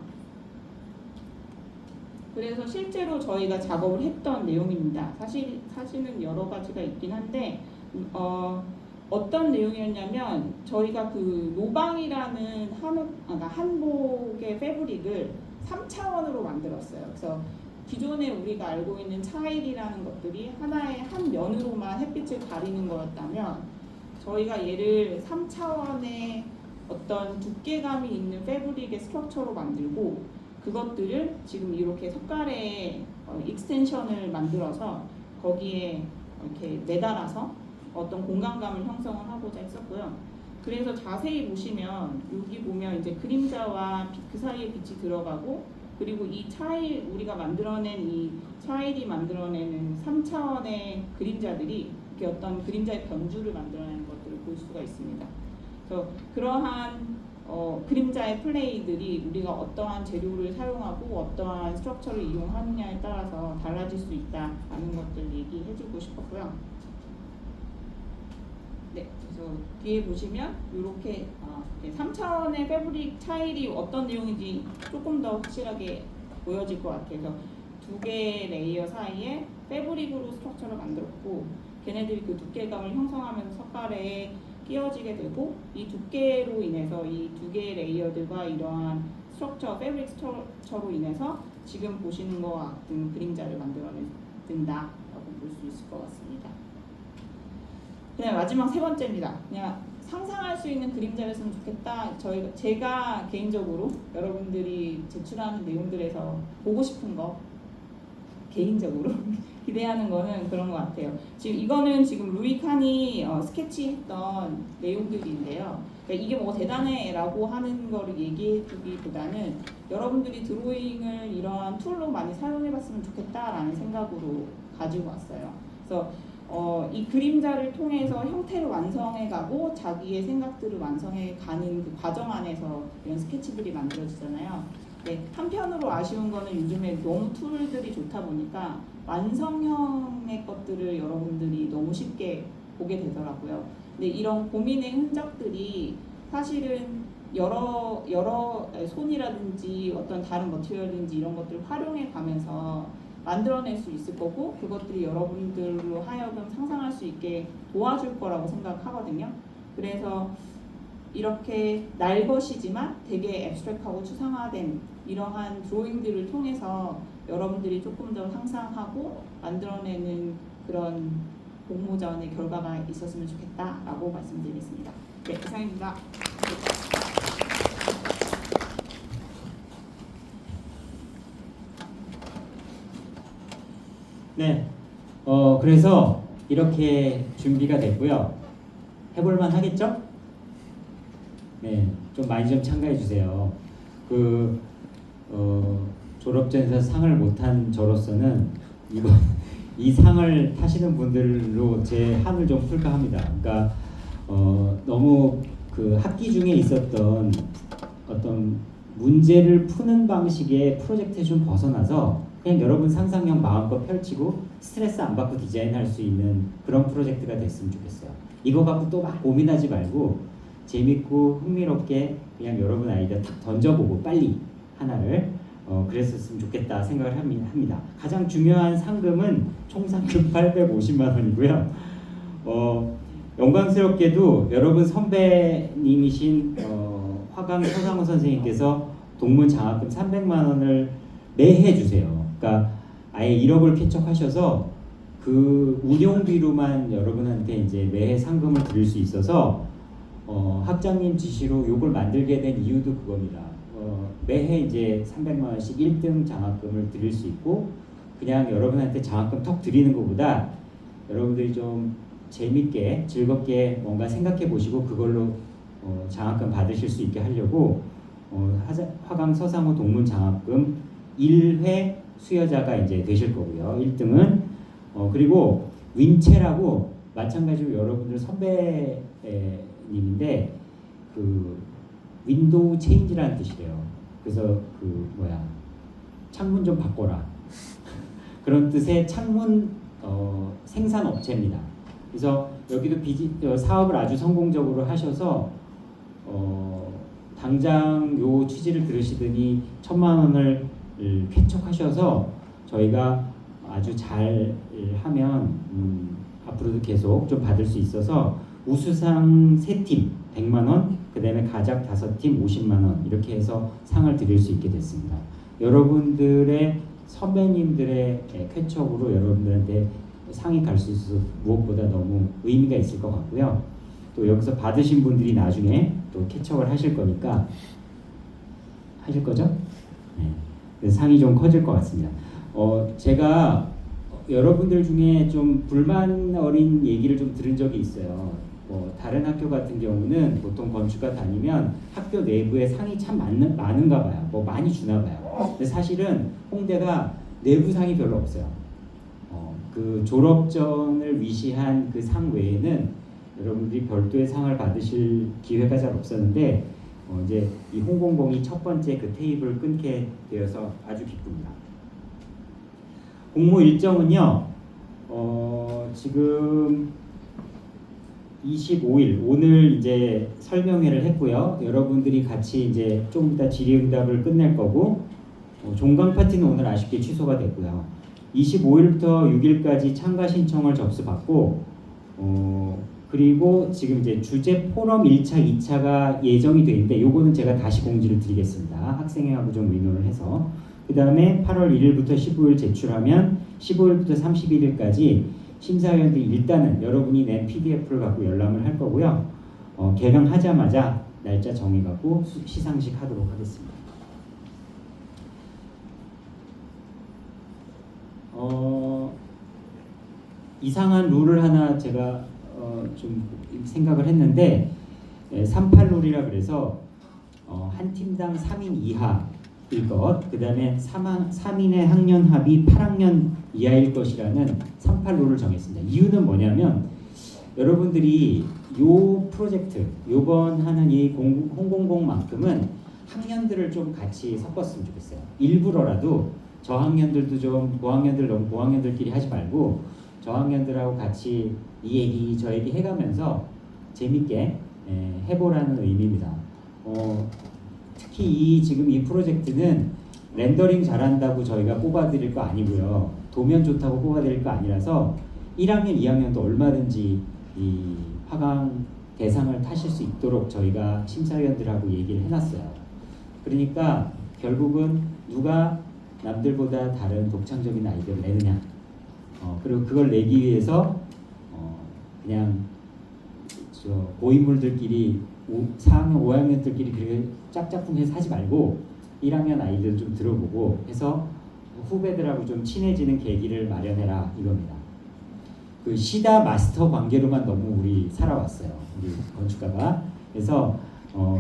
그래서 실제로 저희가 작업을 했던 내용입니다. 사실은 여러 가지가 있긴 한데 어떤 내용이었냐면, 저희가 그 노방이라는 한복의 패브릭을 3차원으로 만들었어요. 그래서 기존에 우리가 알고 있는 차일이라는 것들이 하나의 한 면으로만 햇빛을 가리는 거였다면, 저희가 얘를 3차원의 어떤 두께감이 있는 패브릭의 스트럭처로 만들고, 그것들을 지금 이렇게 석가래의 익스텐션을 만들어서 거기에 이렇게 매달아서 어떤 공간감을 형성을 하고자 했었고요. 그래서 자세히 보시면 여기 보면 이제 그림자와 그 사이에 빛이 들어가고, 그리고 이 차일, 우리가 만들어낸 이 차일이 만들어내는 3차원의 그림자들이 이렇게 어떤 그림자의 변주를 만들어내는 것들을 볼 수가 있습니다. 그래서 그러한 그림자의 플레이들이 우리가 어떠한 재료를 사용하고 어떠한 스트럭처를 이용하느냐에 따라서 달라질 수 있다라는 것들 얘기해주고 싶었고요. 네, 그래서 뒤에 보시면 이렇게 3차원의 패브릭 차일이 어떤 내용인지 조금 더 확실하게 보여질 것 같아요. 그래서 두 개의 레이어 사이에 패브릭으로 스트럭처를 만들었고, 걔네들이 그 두께감을 형성하면서 석가래에 끼어지게 되고, 이 두께로 인해서 이 두 개의 레이어들과 이러한 스트럭처, 패브릭 스트럭처로 인해서 지금 보시는 것 같은 그림자를 만들어낸다라고 볼 수 있을 것 같습니다. 그다음 마지막 세 번째입니다. 그냥 상상할 수 있는 그림자였으면 좋겠다. 제가 개인적으로 여러분들이 제출하는 내용들에서 보고 싶은 거, 개인적으로 기대하는 거는 그런 것 같아요. 이거는 지금 루이 칸이 스케치했던 내용들인데요. 그러니까 이게 뭐 대단해라고 하는 거를 얘기해주기보다는 여러분들이 드로잉을 이러한 툴로 많이 사용해봤으면 좋겠다라는 생각으로 가지고 왔어요. 그래서 이 그림자를 통해서 형태를 완성해가고 자기의 생각들을 완성해가는 그 과정 안에서 이런 스케치들이 만들어지잖아요. 네, 한편으로 아쉬운 거는 요즘에 너무 툴들이 좋다 보니까 완성형의 것들을 여러분들이 너무 쉽게 보게 되더라고요. 근데 이런 고민의 흔적들이 사실은 여러 손이라든지 어떤 다른 머티리얼인지 이런 것들을 활용해 가면서 만들어낼 수 있을 거고, 그것들이 여러분들로 하여금 상상할 수 있게 도와줄 거라고 생각하거든요. 그래서 이렇게 날 것이지만 되게 앱스트랙하고 추상화된 이러한 드로잉들을 통해서 여러분들이 조금 더 상상하고 만들어내는 그런 공모전의 결과가 있었으면 좋겠다라고 말씀드리겠습니다. 네, 이상입니다. 네, 그래서 이렇게 준비가 됐고요. 해볼만 하겠죠? 네, 좀 많이 좀 참가해 주세요. 졸업전에서 상을 못한 저로서는 이 상을 타시는 분들로 제 한을 좀 풀까 합니다. 그러니까 너무 그 학기 중에 있었던 어떤 문제를 푸는 방식의 프로젝트에 좀 벗어나서 그냥 여러분 상상력 마음껏 펼치고 스트레스 안 받고 디자인할 수 있는 그런 프로젝트가 됐으면 좋겠어요. 이거 갖고 또 막 고민하지 말고 재밌고 흥미롭게 그냥 여러분 아이디어 탁 던져보고 빨리 하나를 그랬었으면 좋겠다 생각을 합니다. 가장 중요한 상금은 총 상금 850만 원이고요. 영광스럽게도 여러분 선배님이신 화강 서상호 선생님께서 동문 장학금 300만 원을 매해 주세요. 그러니까 아예 1억을 쾌척하셔서 그 운용비로만 여러분한테 이제 매해 상금을 드릴 수 있어서 학장님 지시로 이걸 만들게 된 이유도 그겁니다. 매해 이제 300만 원씩 1등 장학금을 드릴 수 있고 그냥 여러분한테 장학금 턱 드리는 것보다 여러분들이 좀 재밌게 즐겁게 뭔가 생각해 보시고 그걸로 장학금 받으실 수 있게 하려고 화강 서상호 동문 장학금 1회 수여자가 이제 되실 거고요. 1등은 그리고 윈체라고 마찬가지로 여러분들 선배님인데 그 윈도우 체인지라는 뜻이래요. 그래서 창문 좀 바꿔라 그런 뜻의 창문 생산 업체입니다. 그래서 여기도 사업을 아주 성공적으로 하셔서 당장 요 취지를 들으시더니 1,000만 원을 쾌척하셔서 저희가 아주 잘 하면 앞으로도 계속 좀 받을 수 있어서 우수상 3팀 100만 원, 그 다음에 가작 5팀 50만 원 이렇게 해서 상을 드릴 수 있게 됐습니다. 여러분들의 선배님들의 쾌척으로 여러분들한테 상이 갈 수 있어서 무엇보다 너무 의미가 있을 것 같고요. 또 여기서 받으신 분들이 나중에 또 쾌척을 하실 거니까 하실 거죠? 네. 그래서 상이 좀 커질 것 같습니다. 제가 여러분들 중에 좀 불만 어린 얘기를 좀 들은 적이 있어요. 다른 학교 같은 경우는 보통 건축가 다니면 학교 내부에 상이 참 많은가 봐요. 많이 주나 봐요. 근데 사실은 홍대가 내부 상이 별로 없어요. 그 졸업전을 위시한 그 상 외에는 여러분들이 별도의 상을 받으실 기회가 잘 없었는데 이제 이 홍공공이 첫 번째 그 테이블을 끊게 되어서 아주 기쁩니다. 공모 일정은요. 지금 25일 오늘 이제 설명회를 했고요. 여러분들이 같이 이제 좀 이따 질의응답을 끝낼 거고 종강 파티는 오늘 아쉽게 취소가 됐고요. 25일부터 6일까지 참가 신청을 접수받고 그리고 지금 이제 주제 포럼 1차, 2차가 예정이 돼 있는데 요거는 제가 다시 공지를 드리겠습니다. 학생회하고 좀 의논을 해서 그 다음에 8월 1일부터 15일 제출하면 15일부터 31일까지 심사위원들이 일단은 여러분이 낸 PDF를 갖고 열람을 할 거고요. 개강하자마자 날짜 정해갖고 시상식 하도록 하겠습니다. 이상한 룰을 하나 제가 좀 생각을 했는데 38룰이라 그래서 한 팀당 3인 이하일 것, 그 다음에 3인의 학년 합이 8학년 이하일 것이라는 38룰을 정했습니다. 이유는 뭐냐면 여러분들이 요 프로젝트, 요번 하는 이 홍공공만큼은 학년들을 좀 같이 섞었으면 좋겠어요. 일부러라도 저학년들도 좀 고학년들 너무 고학년들끼리 하지 말고 저학년들하고 같이 이 얘기 저 얘기 해가면서 재밌게 해보라는 의미입니다. 특히 지금 이 프로젝트는 렌더링 잘한다고 저희가 뽑아드릴 거 아니고요. 도면 좋다고 뽑아드릴 거 아니라서 1학년, 2학년도 얼마든지 이 화강 대상을 타실 수 있도록 저희가 심사위원들하고 얘기를 해놨어요. 그러니까 결국은 누가 남들보다 다른 독창적인 아이디어를 내느냐, 그리고 그걸 내기 위해서 그냥 고인물들끼리 4학년, 5학년들끼리 그렇게 짝짝꿍해서 하지 말고 1학년 아이들 좀 들어보고 해서 후배들하고 좀 친해지는 계기를 마련해라 이겁니다. 그 시다 마스터 관계로만 너무 우리 살아왔어요. 우리 건축가가. 그래서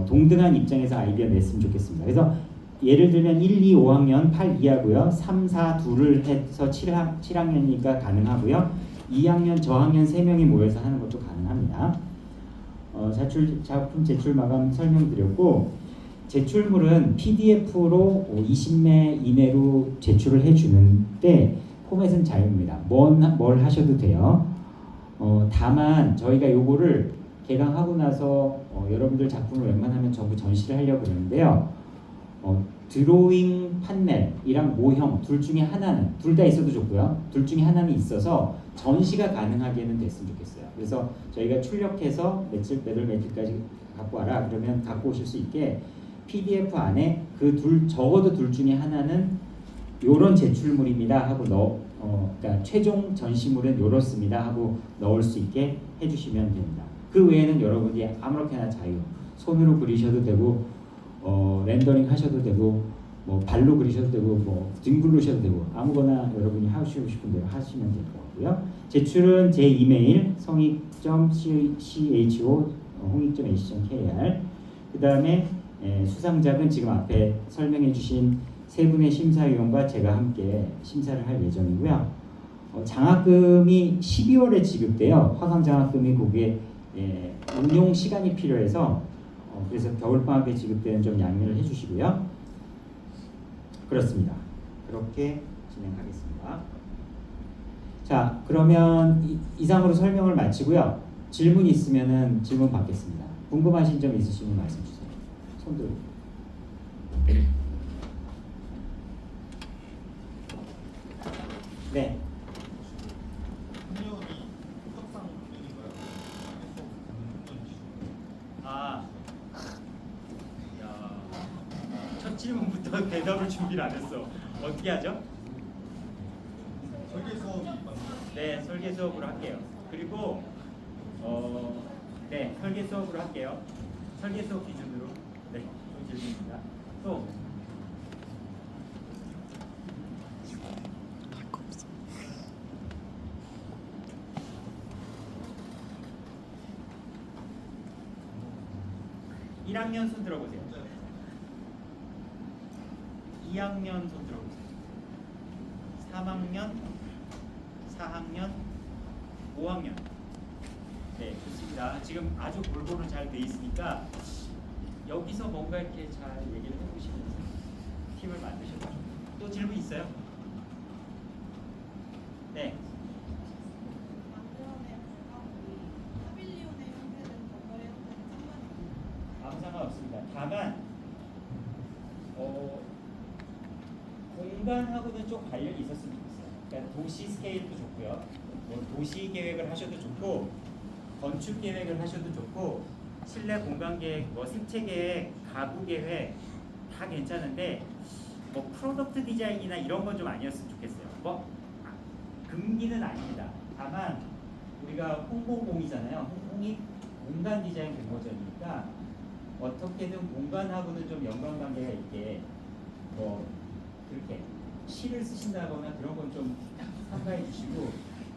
동등한 입장에서 아이디어 냈으면 좋겠습니다. 그래서 예를 들면 1, 2, 5학년 8 이하고요. 3, 4, 2를 해서 7학년이니까 가능하고요. 2학년 저학년 3명이 모여서 하는 것도 가능합니다. 작품 제출 마감 설명드렸고 제출물은 PDF로 20매 이내로 제출을 해주는데 포맷은 자유입니다. 뭘 하셔도 돼요. 다만 저희가 요거를 개강하고 나서 여러분들 작품을 웬만하면 전부 전시를 하려고 그러는데요. 드로잉 판넬이랑 모형 둘 중에 하나는, 둘 다 있어도 좋고요. 둘 중에 하나는 있어서 전시가 가능하게는 됐으면 좋겠어요. 그래서 저희가 출력해서 몇월 며칠까지 갖고 와라 그러면 갖고 오실 수 있게 PDF 안에 적어도 둘 중에 하나는 요런 제출물입니다 하고 그러니까 최종 전시물은 요렇습니다 하고 넣을 수 있게 해주시면 됩니다. 그 외에는 여러분이 아무렇게나 자유, 손으로 그리셔도 되고 렌더링 하셔도 되고 뭐 발로 그리셔도 되고 뭐 뒹굴르셔도 되고 아무거나 여러분이 하시고 싶은 대로 하시면 될 것 같고요. 제출은 제 이메일 성익.cho 홍익.ac.kr 그 다음에 수상작은 지금 앞에 설명해 주신 세 분의 심사위원과 제가 함께 심사를 할 예정이고요. 장학금이 12월에 지급돼요. 화강 장학금이 거기에 운용 시간이 필요해서 그래서 겨울방학에 지급되는 좀 양해를 해주시고요. 그렇습니다. 그렇게 진행하겠습니다. 자, 그러면 이상으로 설명을 마치고요. 질문 있으면은 질문 받겠습니다. 궁금하신 점 있으시면 말씀 주세요. 손 들고. 네. 첫 질문부터 대답을 준비를 안 했어. 어떻게 하죠? 설계 수업이 네, 설계 수업으로 할게요. 그리고 네, 설계 수업으로 할게요. 설계 수업 기준으로. 네, 좋은 질문입니다. 또 네. 1학년 손 들어보세요. 2학년 손 들어보세요. 3학년, 4학년, 5학년. 네, 좋습니다. 지금 아주 골고루 잘 돼 있으니까 여기서 뭔가 이렇게 잘 얘기를 해보시면서 팀을 만드셔도 또 질문 있어요? 네. 아무 상관없습니다. 다만 공간하고는 좀 관련이 있었으면 좋겠어요. 그러니까 도시 스케일도 좋고요. 뭐 도시 계획을 하셔도 좋고 건축 계획을 하셔도 좋고 실내 공간 계획, 뭐 생체 계획, 가구 계획 다 괜찮은데 뭐 프로덕트 디자인이나 이런 건 좀 아니었으면 좋겠어요. 뭐 금기는 아닙니다. 다만 우리가 홍보공이잖아요. 홍이 공간 디자인 공모전이니까 어떻게든 공간하고는 좀 연관관계가 있게 뭐 그렇게 시를 쓰신다거나 그런 건 좀 삼가해 주시고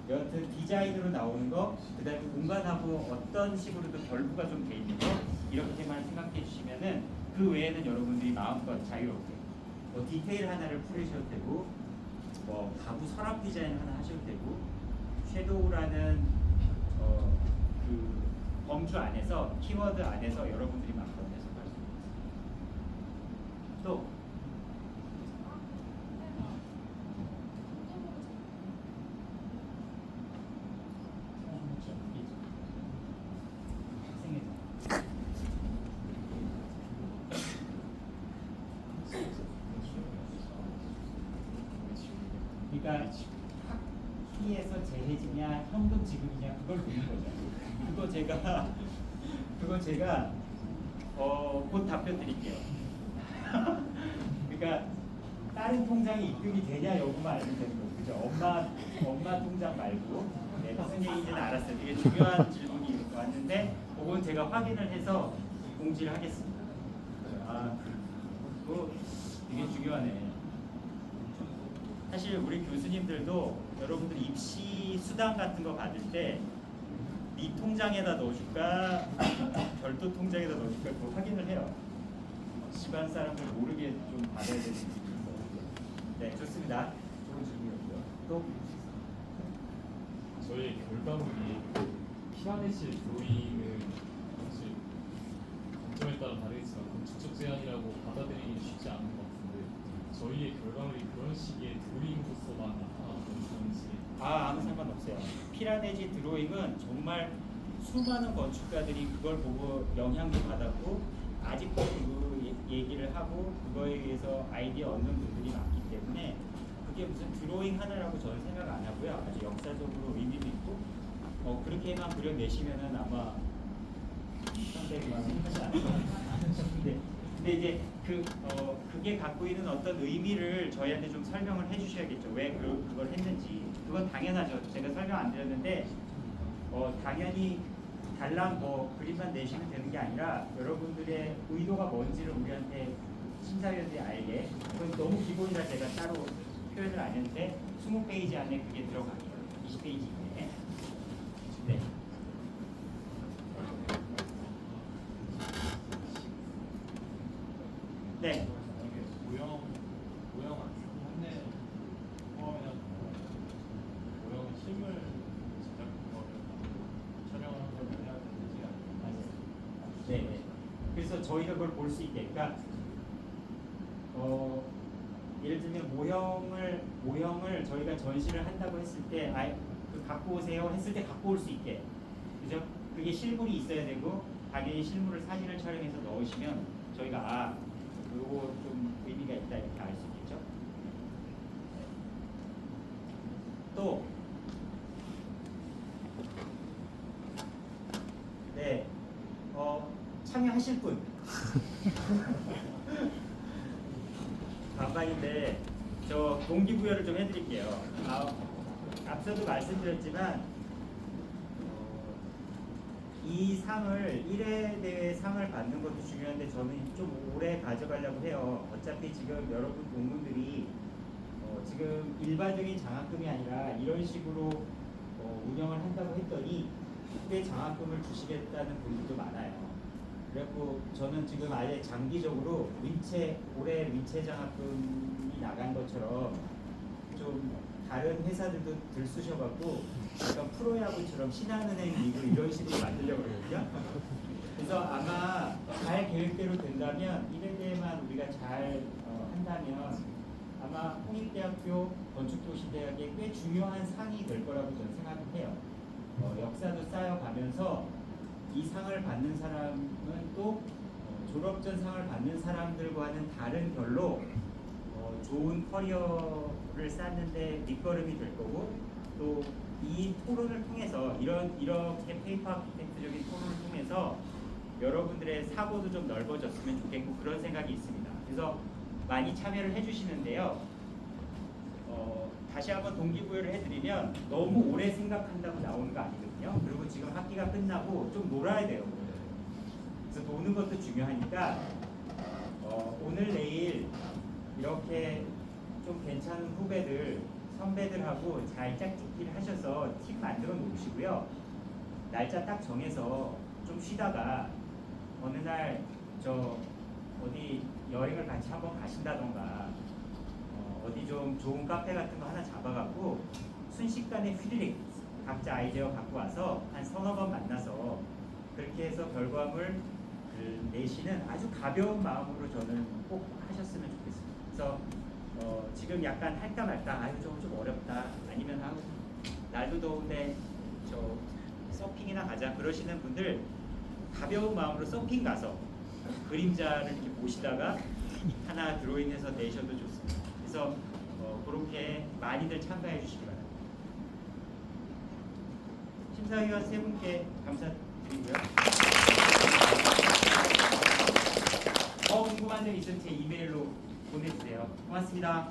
여하튼 디자인으로 나오는 거 그다음에 공간하고 어떤 식으로도 결부가 좀 돼 있는 거 이렇게만 생각해 주시면은 그 외에는 여러분들이 마음껏 자유롭게 뭐 디테일 하나를 풀으셔도 되고 뭐 가구 서랍 디자인 하나 하셔도 되고 섀도우라는 그 범주 안에서 키워드 안에서 여러분들이 마음껏 해석할 수 있습니다. 또 그러니까 학비에서 재해지냐 현금 지급이냐 그걸 보는 거죠. 그거 제가 곧 답변 드릴게요. 그러니까 다른 통장에 입금이 되냐 여부만 알면 되는 거죠. 그죠? 엄마 통장 말고 네, 무슨 얘기인지는 알았어요. 되게 중요한 질문이 왔는데 그건 제가 확인을 해서 공지를 하겠습니다. 그거 되게 중요하네. 사실 우리 교수님들도 여러분들 입시 수당 같은 거 받을 때 네 통장에다 넣어줄까 별도 통장에다 넣어줄까 그거 확인을 해요. 집안 사람들 모르게 좀 받아야 되는 게 있어요. 네, 좋습니다. 좋은 질문이었고요. 또 저희 결과물이 피라네시 드로잉은 사실 관점에 따라 다르겠지만 건축적 제안이라고 받아들이기 쉽지 않은 것 같은데 저희의 결과물이 그런 식의 드로잉으로서만 나타나는 건지 아무 상관없어요. 피라네지 드로잉은 정말 수많은 건축가들이 그걸 보고 영향도 받았고 아직도 그 얘기를 하고 그거에 의해서 아이디어 얻는 분들이 많기 때문에 그게 무슨 드로잉 하나라고 저는 생각 안 하고요. 아주 역사적으로 의미도 있고 그렇게만 그려내시면은 아마 선생님만 하지 않을까. 근데 이제 그게 갖고 있는 어떤 의미를 저희한테 좀 설명을 해주셔야겠죠. 왜 그걸 했는지. 그건 당연하죠. 제가 설명 안 드렸는데 당연히 달랑 그림만 내시면 되는 게 아니라 여러분들의 의도가 뭔지를 우리한테 심사위원들이 알게. 그건 너무 기본이라 제가 따로 표현을 안 했는데 20페이지 안에 그게 들어가요. 20페이지 이내에. 네. 네. 모형 안내 포함이나 모형은 실물 제작 촬영을 한 걸 해야 되는지 아니면 네. 그래서 저희가 그걸 볼 수 있게, 그러니까 예를 들면 모형을 저희가 전시를 한다고 했을 때, 갖고 오세요 했을 때 갖고 올 수 있게, 그죠? 그게 실물이 있어야 되고 당연히 실물을 사진을 촬영해서 넣으시면 저희가 요거 좀 의미가 있다 이렇게 알 수 있겠죠. 또 네. 참여하실 분 반반인데 저 동기부여를 좀 해드릴게요. 앞서도 말씀드렸지만 이 상을 1회 대회 상을 받는 것도 중요한데 저는 좀 오래 가져가려고 해요. 어차피 지금 여러분 동문들이 지금 일반적인 장학금이 아니라 이런 식으로 운영을 한다고 했더니 꽤 장학금을 주시겠다는 분들도 많아요. 그래갖고 저는 지금 아예 장기적으로 올해 윈체 장학금이 나간 것처럼 좀 다른 회사들도 들쑤셔갖고 약간 프로야구처럼 신한은행 리그 이런 식으로 만들려고 그러거든요. 그래서 아마 잘 계획대로 된다면 1회대만 우리가 잘 한다면 아마 홍익대학교 건축도시대학의 꽤 중요한 상이 될 거라고 저는 생각을 해요. 역사도 쌓여가면서 이 상을 받는 사람은 또 졸업 전 상을 받는 사람들과는 다른 결로 좋은 커리어를 쌓는데 밑거름이 될 거고, 또 이 토론을 통해서 이렇게 페이퍼 아키텍트적인 토론을 통해서 여러분들의 사고도 좀 넓어졌으면 좋겠고 그런 생각이 있습니다. 그래서 많이 참여를 해주시는데요. 다시 한번 동기부여를 해드리면 너무 오래 생각한다고 나오는 거 아니거든요. 그리고 지금 학기가 끝나고 좀 놀아야 돼요. 그래서 노는 것도 중요하니까 오늘 내일 이렇게 좀 괜찮은 후배들, 선배들하고 잘 짝짓기를 하셔서 팀 만들어 놓으시고요. 날짜 딱 정해서 좀 쉬다가 어느 날 어디 여행을 같이 한번 가신다던가 어디 좀 좋은 카페 같은 거 하나 잡아갖고 순식간에 휘리릭 각자 아이디어 갖고 와서 한 서너 번 만나서 그렇게 해서 결과물 내시는 아주 가벼운 마음으로 저는 꼭 하셨으면 좋겠습니다. 그래서 지금 약간 할까 말까 좀 어렵다 아니면 날도 더운데 서핑이나 가자 그러시는 분들 가벼운 마음으로 서핑 가서 그림자를 이렇게 보시다가 하나 드로잉해서 내셔도 좋습니다. 그래서 그렇게 많이들 참가해 주시기 바랍니다. 심사위원 세 분께 감사드리고요. 더 궁금한 점 있으면 제 이메일로 보내주세요. 고맙습니다.